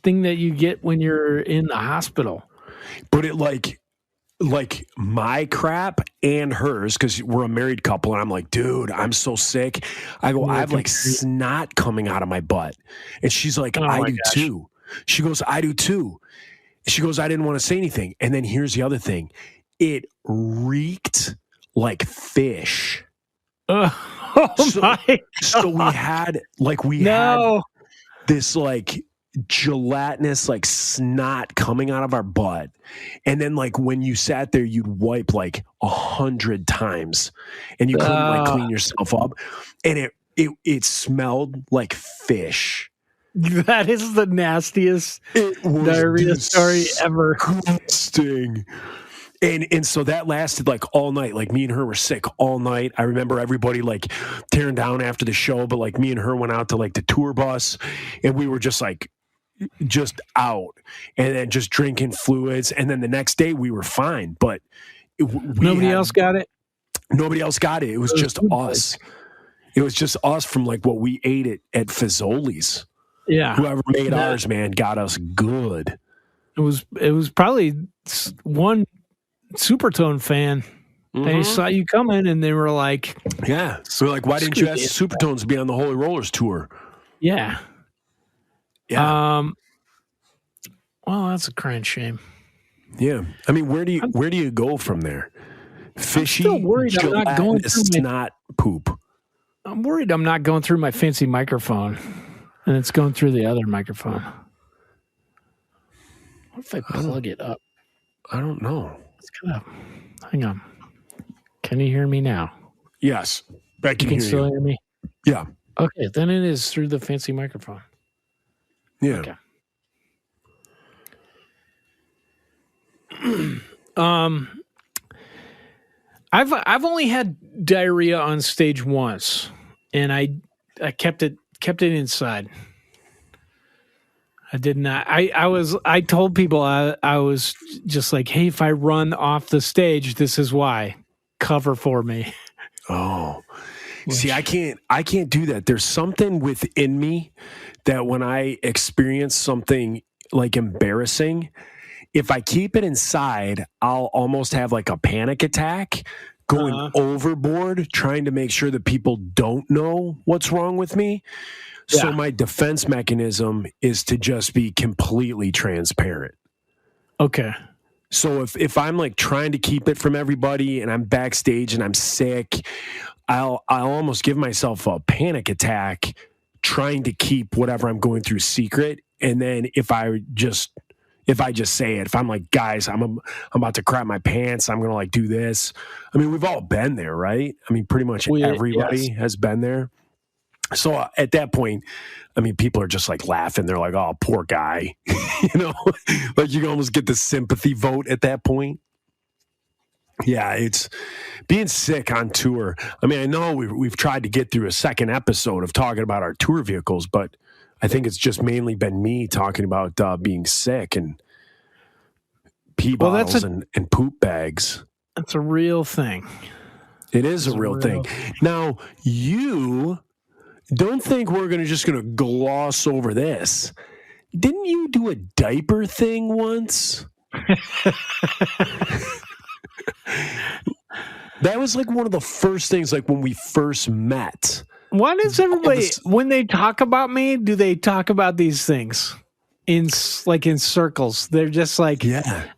S3: thing that you get when you're in the hospital.
S5: But it like my crap and hers, because we're a married couple, and I'm like, dude, I'm so sick. I go, I have like snot coming out of my butt. And she's like, I do too. She goes, I do too. She goes, I didn't want to say anything. And then here's the other thing. It reeked like fish.
S3: My God.
S5: So we had this like gelatinous like snot coming out of our butt. And then like when you sat there, you'd wipe like 100 times and you couldn't like clean yourself up. And it smelled like fish.
S3: That is the nastiest diarrhea story ever.
S5: Disgusting. And so that lasted like all night. Like me and her were sick all night. I remember everybody like tearing down after the show, but like me and her went out to like the tour bus and we were just out and then just drinking fluids. And then the next day we were fine, but
S3: nobody else got it.
S5: Nobody else got it. It was just us. It was just us from like what we ate at Fazoli's.
S3: Yeah.
S5: Whoever made ours, man, got us good.
S3: It was probably one Supertone fan. Mm-hmm. They saw you coming and they were like,
S5: yeah. So we're like, why didn't you ask the Supertones to be on the Holy Rollers tour?
S3: Yeah.
S5: Yeah.
S3: Well, that's a crying shame.
S5: Yeah. I mean, where do you go from there? Fishy,
S3: I'm still worried I'm not going through
S5: snot poop.
S3: I'm worried I'm not going through my fancy microphone. And it's going through the other microphone. What if I plug it up?
S5: I don't know.
S3: Hang on. Can you hear me now?
S5: Yes. I can
S3: you
S5: hear
S3: still
S5: you.
S3: hear me?
S5: Yeah.
S3: Okay, then it is through the fancy microphone.
S5: Yeah.
S3: Okay. I've only had diarrhea on stage once, and I kept it inside. I did not. I told people I was just like, hey, if I run off the stage, this is why. Cover for me.
S5: Oh. See, I can't do that. There's something within me that when I experience something like embarrassing, if I keep it inside, I'll almost have like a panic attack going overboard, trying to make sure that people don't know what's wrong with me. So my defense mechanism is to just be completely transparent.
S3: Okay.
S5: So if I'm like trying to keep it from everybody and I'm backstage and I'm sick, I'll almost give myself a panic attack trying to keep whatever I'm going through secret. And then if I just say it, if I'm like, guys, I'm about to crap my pants, I'm going to like do this. I mean, we've all been there, right? I mean, pretty much everybody has been there. So at that point, I mean, people are just like laughing. They're like, oh, poor guy. Like you can almost get the sympathy vote at that point. Yeah, it's being sick on tour. I mean, I know we've tried to get through a second episode of talking about our tour vehicles, but I think it's just mainly been me talking about being sick and pee bottles and poop bags.
S3: That's a real thing.
S5: It is a real thing. Now, you don't think we're just going to gloss over this. Didn't you do a diaper thing once? That was like one of the first things, like when we first met.
S3: Why does everybody, when they talk about me, do they talk about these things in circles? They're just like,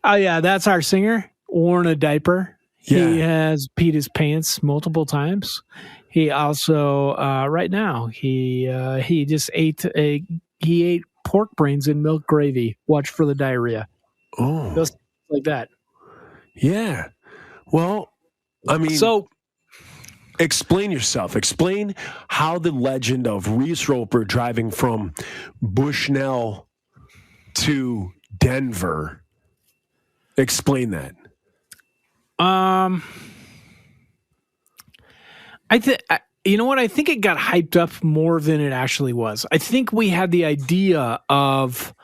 S3: oh yeah, that's our singer, worn a diaper. Yeah. He has peed his pants multiple times. He also, right now, he just ate pork brains in milk gravy. Watch for the diarrhea.
S5: Oh,
S3: just like that.
S5: Yeah. Well, I mean, so explain yourself. Explain how the legend of Reese Roper driving from Bushnell to Denver. Explain that.
S3: You know what? I think it got hyped up more than it actually was. I think we had the idea of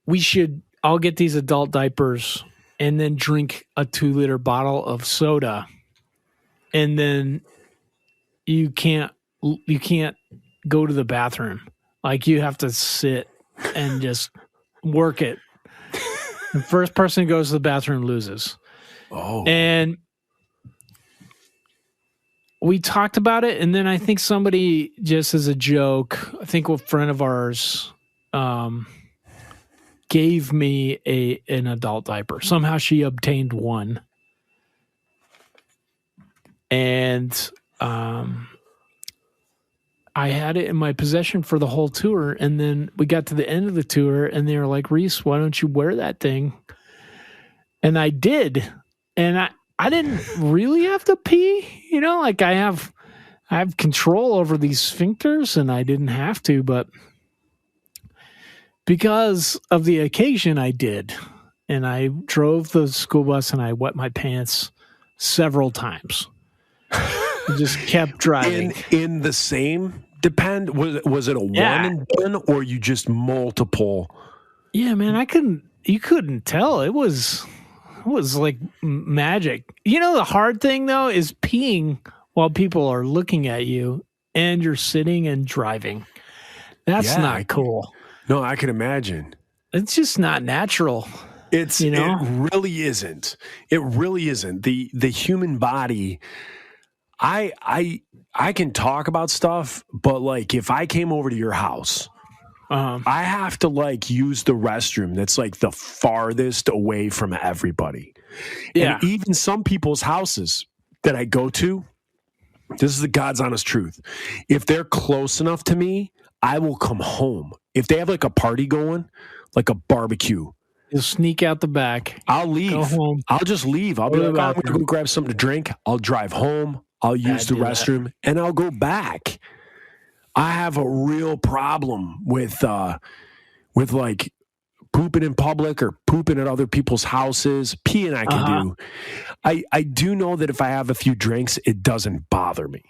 S3: we should all get these adult diapers and then drink a 2-liter bottle of soda, and then you can't go to the bathroom. Like you have to sit and just work it. The first person who goes to the bathroom loses.
S5: Oh, and
S3: we talked about it, and then I think somebody, just as a joke, I think a friend of ours gave me an adult diaper. Somehow she obtained one. And I had it in my possession for the whole tour, and then we got to the end of the tour, and they were like, Reese, why don't you wear that thing? And I did. And I didn't really have to pee, like I have control over these sphincters, and I didn't have to, but because of the occasion I did. And I drove the school bus and I wet my pants several times. I just kept driving.
S5: In the same was it a one and done, or you just multiple?
S3: Yeah, man, you couldn't tell. It was like magic. The hard thing though is peeing while people are looking at you and you're sitting and driving. That's not cool.
S5: No, I can imagine.
S3: It's just not natural.
S5: It really isn't. It really isn't. The human body, I can talk about stuff, but like if I came over to your house, I have to like use the restroom that's like the farthest away from everybody. Yeah. And even some people's houses that I go to, this is the God's honest truth. If they're close enough to me, I will come home. If they have like a party going, like a barbecue,
S3: you'll sneak out the back.
S5: I'll leave.
S3: Go home.
S5: I'll just leave. I'll be like, I'm going to go grab something to drink. I'll drive home. I'll use the restroom and I'll go back. I have a real problem with like pooping in public or pooping at other people's houses. Peeing I can do. I do know that if I have a few drinks, it doesn't bother me.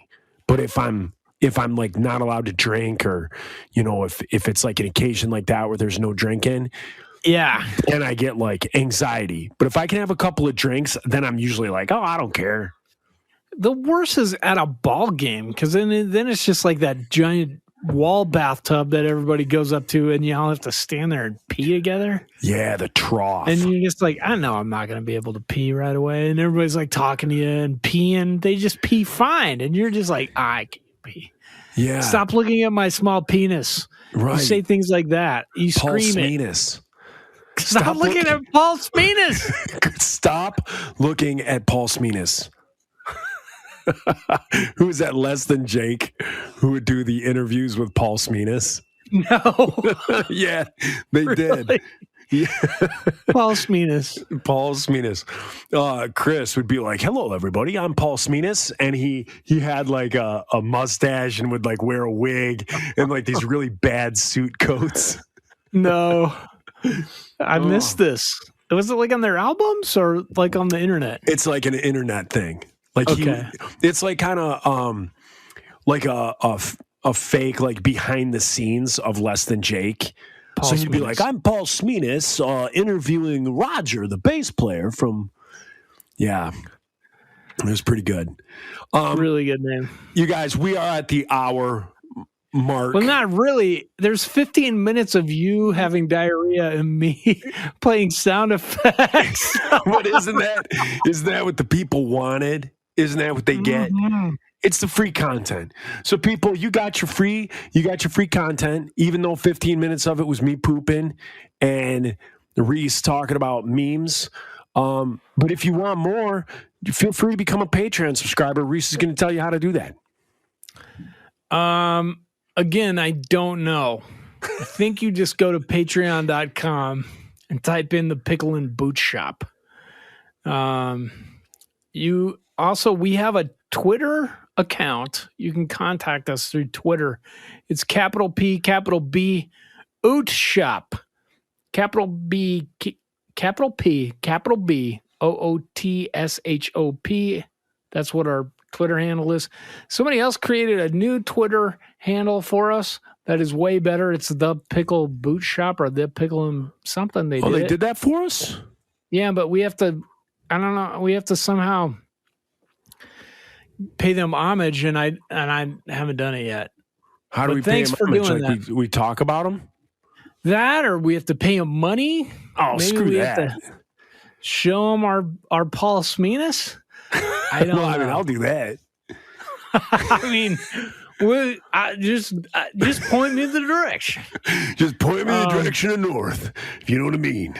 S5: But if I'm like not allowed to drink, or if it's like an occasion like that where there's no drinking,
S3: Yeah.
S5: then I get like anxiety. But if I can have a couple of drinks, then I'm usually like, oh, I don't care.
S3: The worst is at a ball game, because then it's just like that giant wall bathtub that everybody goes up to, and you all have to stand there and pee together.
S5: Yeah, the trough.
S3: And you're just like, I know I'm not going to be able to pee right away. And everybody's like talking to you and peeing. They just pee fine. And you're just like, I can't pee.
S5: Yeah.
S3: Stop looking at my small penis.
S5: Right.
S3: You say things like that. You
S5: Paul
S3: scream it.
S5: Smenis.
S3: Stop looking at Paul Smenis.
S5: Stop looking at Paul Smenis. Who is that less than Jake who would do the interviews with Paul Smenis?
S3: No.
S5: Yeah, they
S3: Really?
S5: did. Yeah.
S3: Paul Smenis.
S5: Paul Smenis. Chris would be like, hello, everybody. I'm Paul Smenis. And he had like a mustache and would like wear a wig and like these really bad suit coats.
S3: No. I missed this. Was it like on their albums or like on the internet?
S5: It's like an internet thing. Like
S3: Okay.
S5: it's like kind of like a fake like behind the scenes of Less Than Jake.
S3: Paul
S5: So you'd be
S3: Smenis.
S5: like, I'm Paul Smenis, interviewing Roger, the bass player from. Yeah, it was pretty good.
S3: Really good name.
S5: You guys, we are at the hour mark.
S3: Well, not really. There's 15 minutes of you having diarrhea and me playing sound effects.
S5: But isn't that what the people wanted? Isn't that what they get?
S3: Mhm.
S5: It's the free content. So people, you got your free content, even though 15 minutes of it was me pooping and Reese talking about memes. But if you want more, feel free to become a Patreon subscriber. Reese is going to tell you how to do that.
S3: Again, I don't know. I think you just go to patreon.com and type in the Pickle and Boot Shop. We have a Twitter account. You can contact us through Twitter. It's capital P, capital B, Oot Shop. Capital B, capital P, capital B, OOTSHOP. That's what our Twitter handle is. Somebody else created a new Twitter handle for us that is way better. It's the Pickle Boot Shop or the Pickle and something. They
S5: did that for us?
S3: Yeah, but we have to, I don't know, we have to somehow pay them homage, and I haven't done it yet.
S5: How do
S3: But
S5: we pay
S3: thanks
S5: them
S3: for
S5: homage?
S3: doing
S5: Like
S3: that.
S5: we talk about them?
S3: That, or we have to pay them money.
S5: Oh,
S3: Maybe
S5: screw
S3: we
S5: that.
S3: have to show them our Paul Smenis. I don't
S5: Well, I mean,
S3: know.
S5: I'll do that.
S3: I mean, just point me in the direction.
S5: Just point me in the direction of north, if you know what I mean.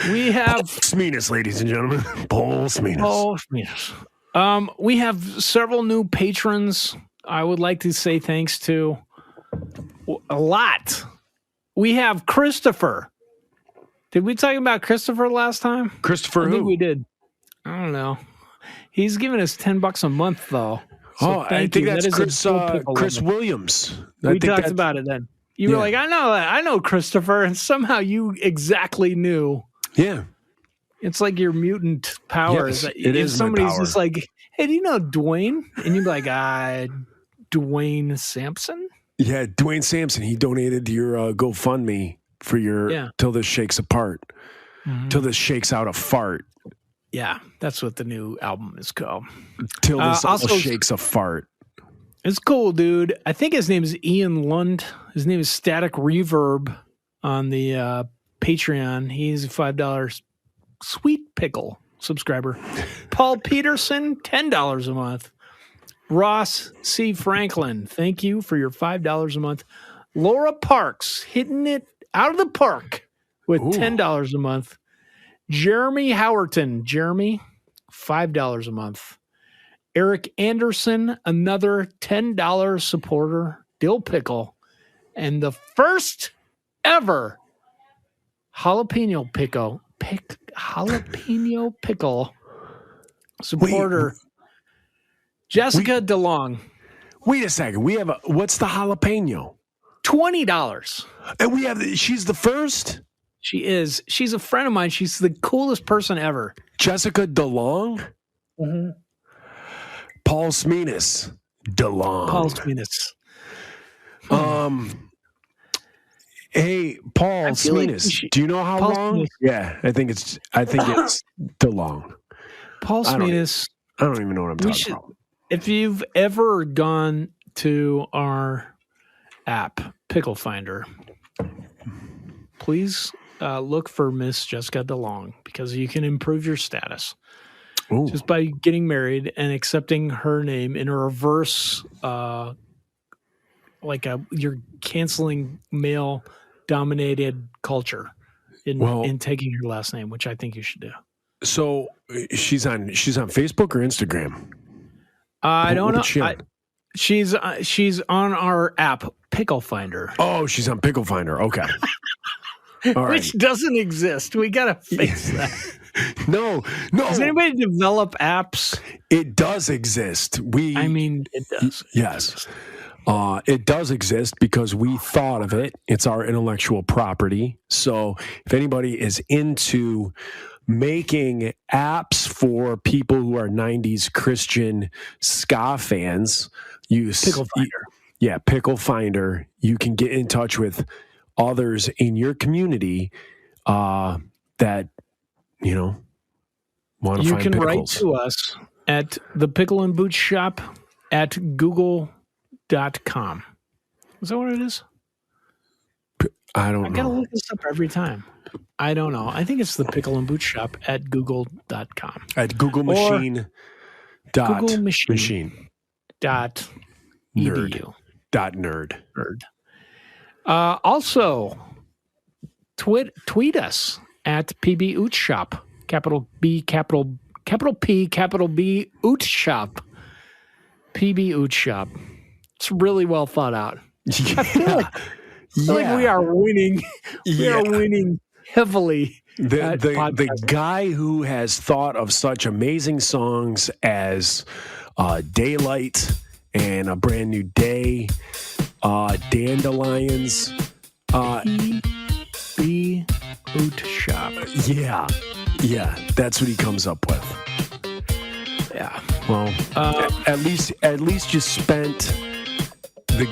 S3: We have
S5: Smenis, ladies and gentlemen. Paul Smenis.
S3: Paul Smenis. We have several new patrons. I would like to say thanks to a lot. We have Christopher. Did we talk about Christopher last time?
S5: Christopher
S3: I think
S5: who?
S3: we did. I don't know. He's giving us $10 a month, though. So
S5: I
S3: thank
S5: think
S3: you.
S5: that's
S3: That is a full pickle
S5: Chris
S3: limit.
S5: Williams.
S3: We talked about it then. You were
S5: Yeah.
S3: like, I know that. I know Christopher. And somehow you exactly knew.
S5: Yeah.
S3: It's like your mutant powers.
S5: Yes, it
S3: If
S5: is my
S3: somebody's
S5: power.
S3: just like, hey, do you know Dwayne? And you'd be like, Dwayne Sampson?
S5: Yeah, Dwayne Sampson, he donated to your GoFundMe for your Till This Shakes Apart.
S3: Mm-hmm.
S5: Till This Shakes Out a Fart.
S3: Yeah, that's what the new album is called.
S5: Till This
S3: also-
S5: also shakes a fart.
S3: It's cool, dude. I think his name is Ian Lund. His name is Static Reverb on the Patreon. He's a $5 Sweet Pickle subscriber. Paul Peterson, $10 a month. Ross C. Franklin, thank you for your $5 a month. Laura Parks, hitting it out of the park with $10 a month. Jeremy Howerton, Jeremy, $5 a month. Eric Anderson, another $10 supporter, Dill Pickle. And the first ever jalapeno pickle supporter, Jessica DeLong,
S5: Wait a second. We have what's the jalapeno?
S3: $20.
S5: And we have she's the first?
S3: She's a friend of mine. She's the coolest person ever.
S5: Jessica DeLong?
S3: Mm-hmm.
S5: Paul Smenis DeLong.
S3: Paul Smenis.
S5: Hey, Paul
S3: I feel like we
S5: Smenis.
S3: should-
S5: Do you know how
S3: Paul
S5: long?
S3: Smenis.
S5: Yeah, I think it's DeLong.
S3: Paul
S5: I don't-
S3: Smenis.
S5: I don't even know what I'm
S3: We
S5: talking
S3: should-
S5: about.
S3: If you've ever gone to our app, Pickle Finder, please look for Miss Jessica DeLong because you can improve your status
S5: Ooh.
S3: just by getting married and accepting her name in a reverse, you're canceling male-dominated culture in taking her last name, which I think you should do.
S5: So she's on Facebook or Instagram?
S3: I don't know.
S5: What's she on?
S3: She's on our app, Pickle Finder.
S5: Oh, she's on Pickle Finder. Okay. All right.
S3: Which doesn't exist. We gotta fix that.
S5: No.
S3: Does anybody develop apps?
S5: It does exist.
S3: It does.
S5: Yes. It does exist because we thought of it. It's our intellectual property. So if anybody is into making apps for people who are 90s Christian ska fans, use
S3: Pickle Finder.
S5: Yeah, Pickle Finder. You can get in touch with others in your community that, want to find pickles.
S3: You can write to us at the Pickle and Boot Shop at google.com. Is that what it is?
S5: I don't
S3: I gotta
S5: know.
S3: look this up every time. I don't know. I think it's the Pickle and Boot Shop at google.com.
S5: At Google Machine.
S3: Google Machine. Dot
S5: Nerd.
S3: edu.
S5: Dot nerd.
S3: Also, tweet us at PB Oot Shop. Capital B, capital P, capital B, Oot Shop. PB Oot Shop. It's really well thought out. I feel like we are winning. We are winning heavily.
S5: The guy who has thought of such amazing songs as Daylight and A Brand New Day, Dandelions.
S3: PB Oot Shop.
S5: Yeah, that's what he comes up with.
S3: Yeah.
S5: Well, at least you spent the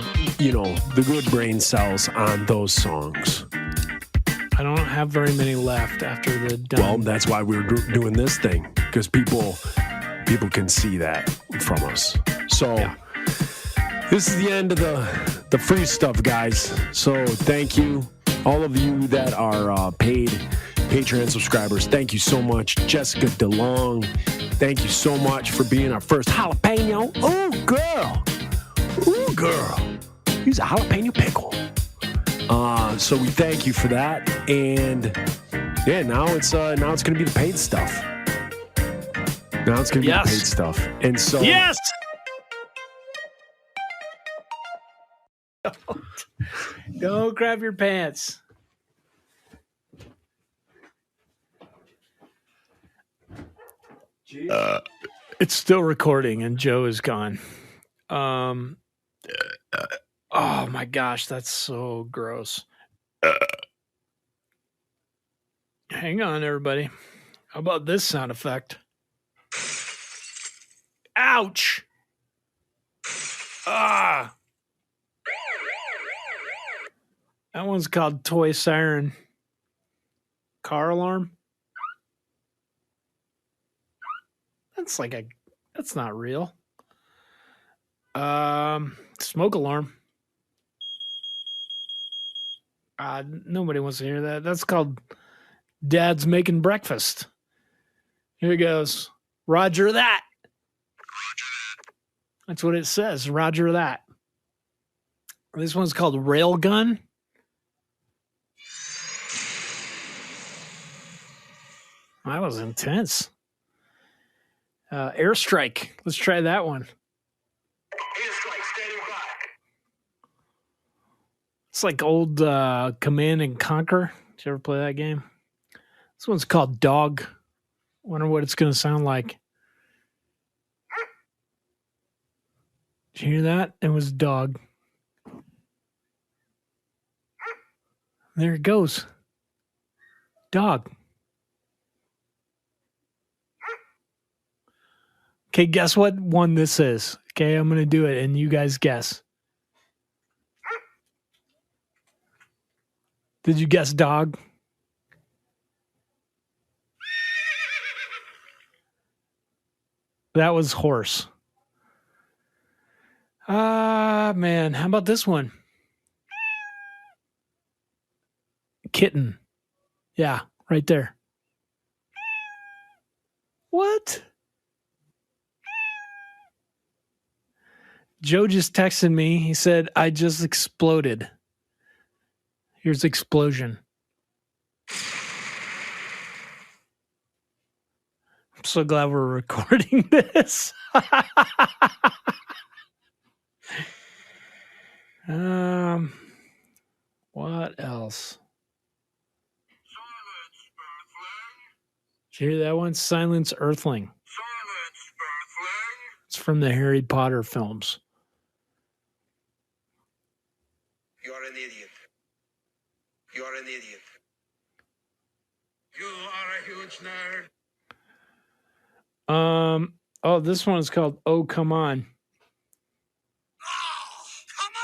S5: good brain cells on those songs.
S3: I don't have very many left after the done.
S5: Well, that's why we're doing this thing, because people can see that from us. So This is the end of the free stuff, guys. So thank you, all of you that are paid Patreon subscribers. Thank you so much, Jessica DeLong. Thank you so much for being our first jalapeno. Oh, girl. Ooh, girl. He's a jalapeno pickle. So we thank you for that. And yeah, now it's going to be the paid stuff. Now it's going to be the paid stuff. And so
S3: Yes. Don't grab your pants. It's still recording and Joe is gone. Oh my gosh, that's so gross. Hang on, everybody. How about this sound effect? Ouch! Ah! That one's called Toy Siren. Car alarm? That's not real. Smoke alarm. Nobody wants to hear that. That's called Dad's Making Breakfast. Here it goes. Roger that. That's what it says. Roger that. This one's called Railgun. That was intense. Airstrike. Let's try that one.
S6: Airstrike standing by.
S3: It's like old Command and Conquer. Did you ever play that game? This one's called Dog. Wonder what it's going to sound like. Did you hear that? It was Dog. There it goes. Dog. Okay, guess what one this is? Okay, I'm going to do it, and you guys guess. Did you guess dog? That was horse. Man, how about this one? Kitten. Yeah, right there. What? Joe just texted me. He said, I just exploded. Here's explosion. I'm so glad we're recording this. What else? Did you hear that one? Silence Earthling. It's from the Harry Potter films.
S6: You are an idiot. You are an idiot. You are a huge nerd.
S3: Oh, this one is called Oh Come On.
S6: Oh, come on!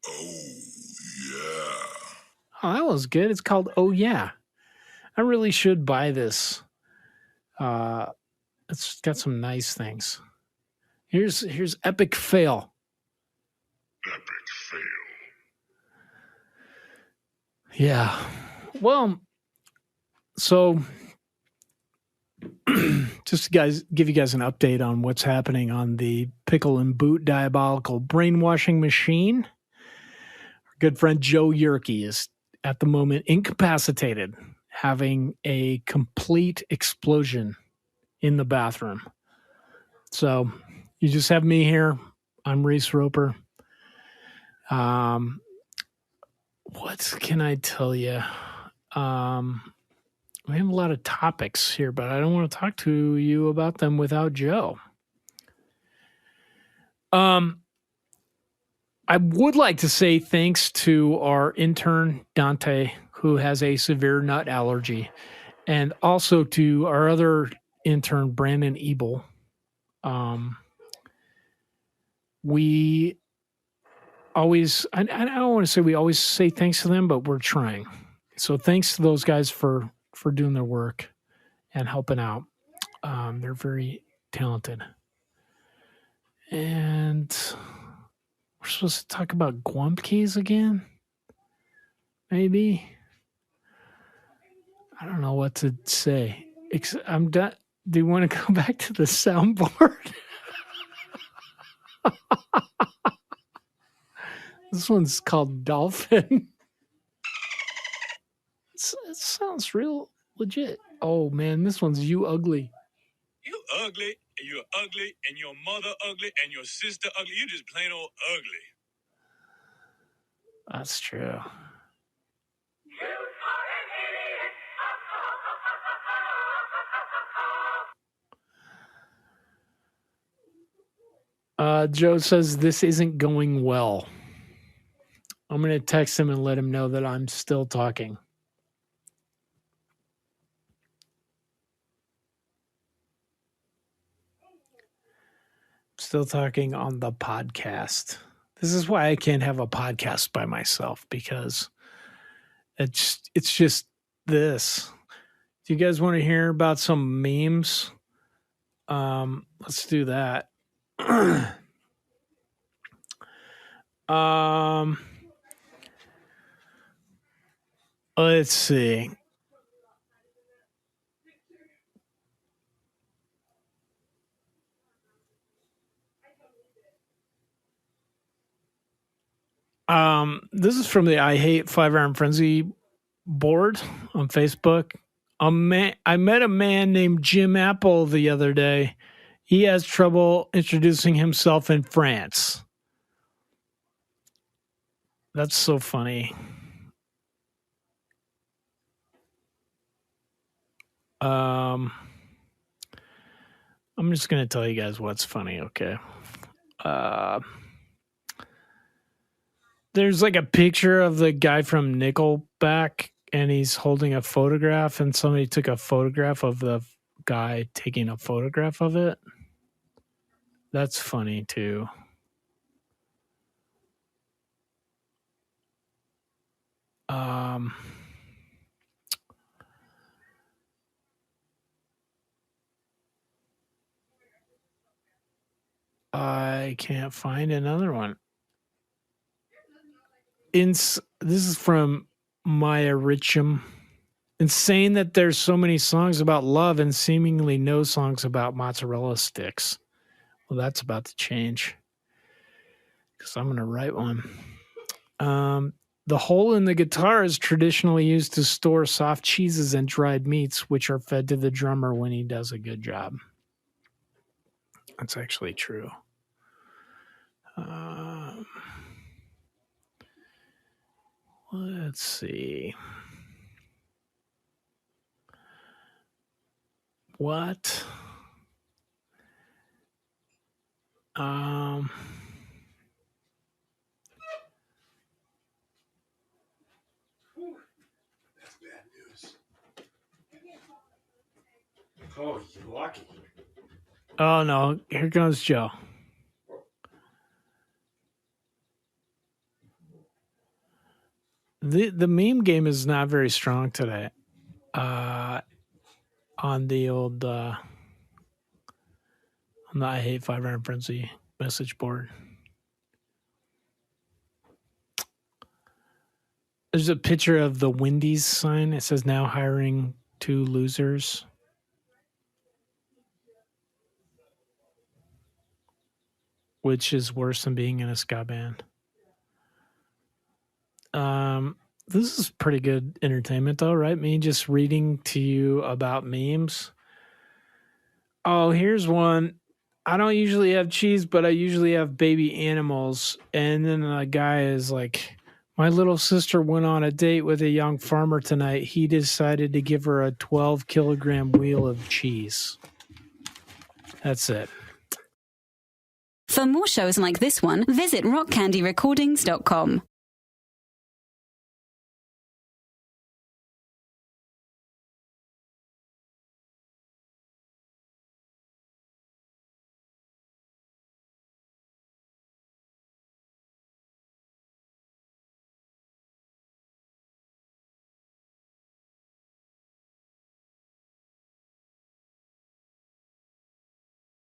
S6: Oh, yeah.
S3: Oh, that was good. It's called Oh Yeah. I really should buy this. It's got some nice things. Here's Epic Fail.
S6: Epic fail.
S3: Yeah. Well, so just give you guys an update on what's happening on the Pickle and Boot Diabolical Brainwashing Machine. Our good friend Joe Yerke is at the moment incapacitated, having a complete explosion in the bathroom. So you just have me here. I'm Reese Roper. What can I tell you? We have a lot of topics here, but I don't want to talk to you about them without Joe. I would like to say thanks to our intern, Dante, who has a severe nut allergy, and also to our other intern, Brandon Ebel. We always, I don't want to say we always say thanks to them, but we're trying. So thanks to those guys for doing their work and helping out. They're very talented. And we're supposed to talk about Gwumpkeys again? Maybe. I don't know what to say. I'm done. Do you want to go back to the soundboard? This one's called Dolphin. It sounds real legit. Oh, man, this one's You Ugly.
S7: You ugly, and you're ugly, and your mother ugly, and your sister ugly. You just plain old ugly.
S3: That's true. Joe says this isn't going well. I'm going to text him and let him know that I'm still talking. Still talking on the podcast. This is why I can't have a podcast by myself, because it's just this. Do you guys want to hear about some memes? Let's do that. Let's see. This is from the I Hate 5-Iron Frenzy board on Facebook. I met a man named Jim Apple the other day. He has trouble introducing himself in France. That's so funny. I'm just going to tell you guys what's funny, okay? There's like a picture of the guy from Nickelback, and he's holding a photograph, and somebody took a photograph of the guy taking a photograph of it. That's funny too. I can't find another one. This is from Maya Richam. Insane that there's so many songs about love and seemingly no songs about mozzarella sticks. Well, that's about to change because I'm going to write one. The hole in the guitar is traditionally used to store soft cheeses and dried meats, which are fed to the drummer when he does a good job. That's actually true. Let's see. What?
S5: That's bad news. Oh, you're lucky.
S3: Oh, no. Here goes Joe. The meme game is not very strong today. On the old on the I Hate 500 Frenzy message board. There's a picture of the Wendy's sign. It says now hiring 2 losers. Which is worse than being in a ska band. This is pretty good entertainment though, right? Me just reading to you about memes. Oh, here's one. I don't usually have cheese, but I usually have baby animals. And then the guy is like, my little sister went on a date with a young farmer tonight. He decided to give her a 12-kilogram wheel of cheese. That's it.
S1: For more shows like this one, visit rockcandyrecordings.com.